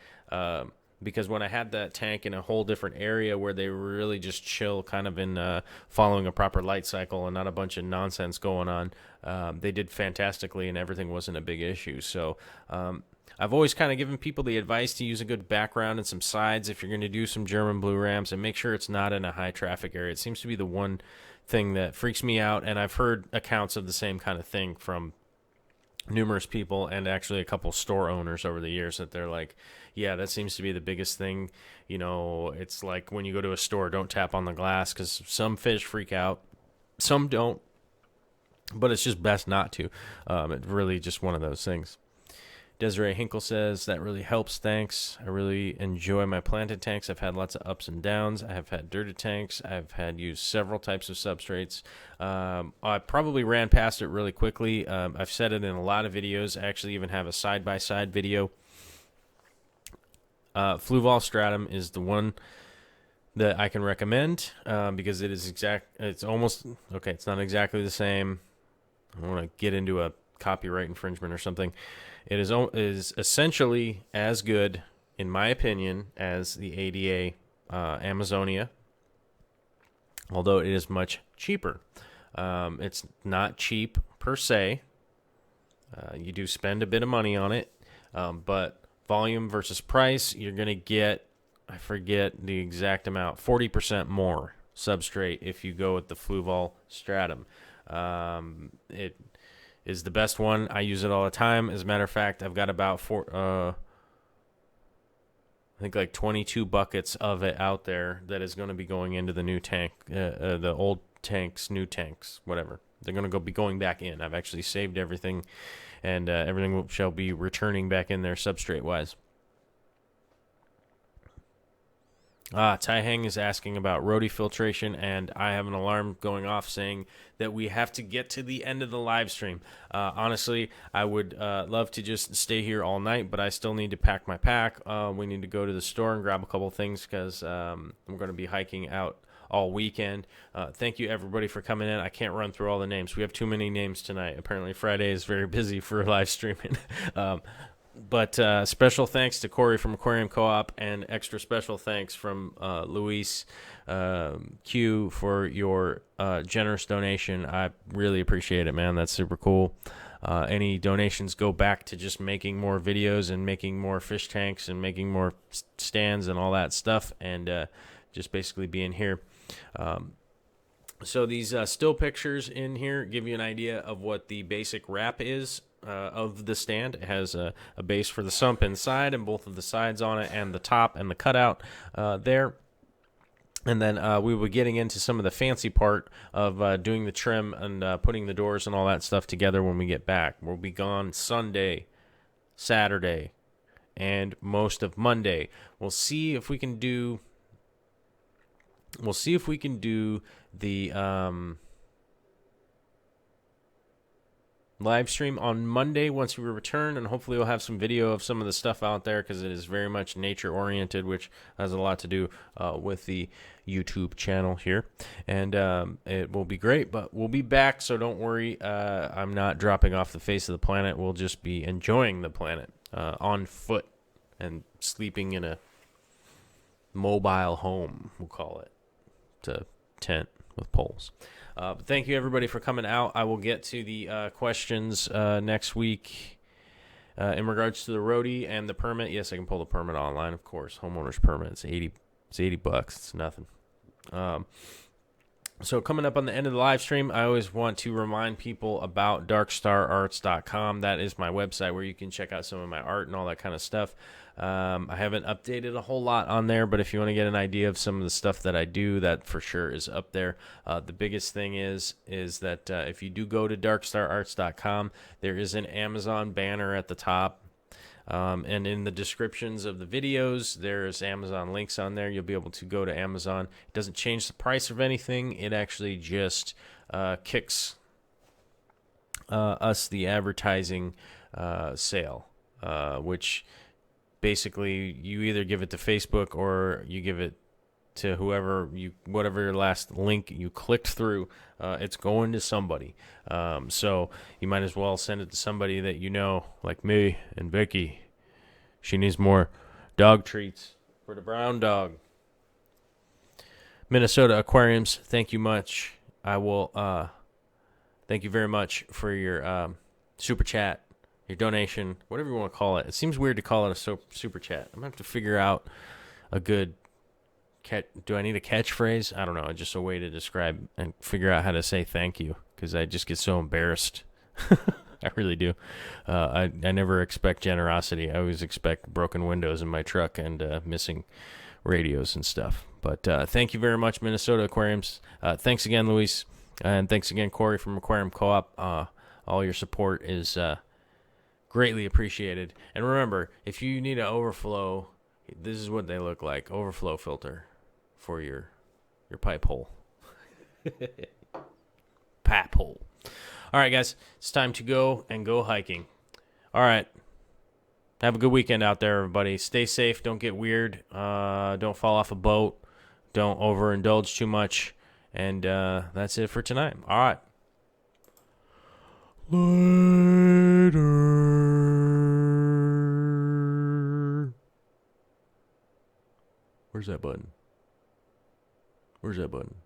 because when I had that tank in a whole different area where they were really just chill, kind of in following a proper light cycle and not a bunch of nonsense going on, they did fantastically, and everything wasn't a big issue. So I've always kind of given people the advice to use a good background and some sides if you're going to do some German blue rams, and make sure it's not in a high traffic area. It seems to be the one thing that freaks me out, and I've heard accounts of the same kind of thing from numerous people and actually a couple store owners over the years, that they're like, yeah, that seems to be the biggest thing. It's like when you go to a store, don't tap on the glass, because some fish freak out, some don't, but it's just best not to. It's really just one of those things. Desiree Hinkle says, that really helps, thanks. I really enjoy my planted tanks. I've had lots of ups and downs. I have had dirted tanks. I've had used several types of substrates. I probably ran past it really quickly. I've said it in a lot of videos. I actually even have a side-by-side video Fluval stratum is the one that I can recommend because it is it's almost, okay, it's not exactly the same. I don't want to get into a copyright infringement or something. It is essentially as good, in my opinion, as the ADA Amazonia, although it is much cheaper. It's not cheap per se. You do spend a bit of money on it, but volume versus price, you're going to get, I forget the exact amount, 40% more substrate if you go with the Fluval stratum. It is the best one. I use it all the time. As a matter of fact, I've got about I think like 22 buckets of it out there that is going to be going into the new tank, the old tanks, new tanks, whatever. They're going to be going back in. I've actually saved everything, and everything shall be returning back in there substrate-wise. Tai Hang is asking about roadie filtration, and I have an alarm going off saying that we have to get to the end of the live stream. Honestly, I would love to just stay here all night, but I still need to pack my pack. We need to go to the store and grab a couple things because I'm going to be hiking out all weekend. Thank you, everybody, for coming in. I can't run through all the names. We have too many names tonight. Apparently, Friday is very busy for live streaming. But special thanks to Corey from Aquarium Co-op, and extra special thanks from Luis Q for your generous donation. I really appreciate it, man. That's super cool. Any donations go back to just making more videos and making more fish tanks and making more stands and all that stuff, and just basically being here. So these still pictures in here give you an idea of what the basic wrap is of the stand. It has a base for the sump inside and both of the sides on it, and the top and the cutout there. And then we were getting into some of the fancy part of doing the trim and putting the doors and all that stuff together when we get back. We'll be gone Sunday, Saturday, and most of Monday. We'll see if we can do the live stream on Monday once we return, and hopefully we'll have some video of some of the stuff out there because it is very much nature oriented, which has a lot to do with the YouTube channel here, and it will be great. But we'll be back, so don't worry. I'm not dropping off the face of the planet. We'll just be enjoying the planet on foot and sleeping in a mobile home, we'll call it, to tent with poles. But thank you, everybody, for coming out. I will get to the questions next week in regards to the roadie and the permit. Yes, I can pull the permit online, of course. Homeowner's permit. It's $80. It's nothing. So coming up on the end of the live stream, I always want to remind people about darkstararts.com. That is my website where you can check out some of my art and all that kind of stuff. I haven't updated a whole lot on there, but if you want to get an idea of some of the stuff that I do, that for sure is up there. The biggest thing is that if you do go to darkstararts.com, there is an Amazon banner at the top. And in the descriptions of the videos, there's Amazon links on there. You'll be able to go to Amazon. It doesn't change the price of anything. It actually just kicks us the advertising sale, which basically you either give it to Facebook or you give it to whatever your last link you clicked through. It's going to somebody. So you might as well send it to somebody that you know, like me and Vicky. She needs more dog treats for the brown dog. Minnesota Aquariums, thank you much. I will thank you very much for your super chat, your donation, whatever you want to call it. It seems weird to call it a super chat. I'm going to have to figure out a good do I need a catchphrase? I don't know. Just a way to describe and figure out how to say thank you, because I just get so embarrassed. I really do. I never expect generosity. I always expect broken windows in my truck and missing radios and stuff. But thank you very much, Minnesota Aquariums. Thanks again, Luis. And thanks again, Corey from Aquarium Co-op. All your support is greatly appreciated. And remember, if you need an overflow, this is what they look like. Overflow filter for your pipe hole. Pap hole. All right, guys. It's time to go hiking. All right. Have a good weekend out there, everybody. Stay safe. Don't get weird. Don't fall off a boat. Don't overindulge too much. And that's it for tonight. All right. Later. Where's that button? Where's that button?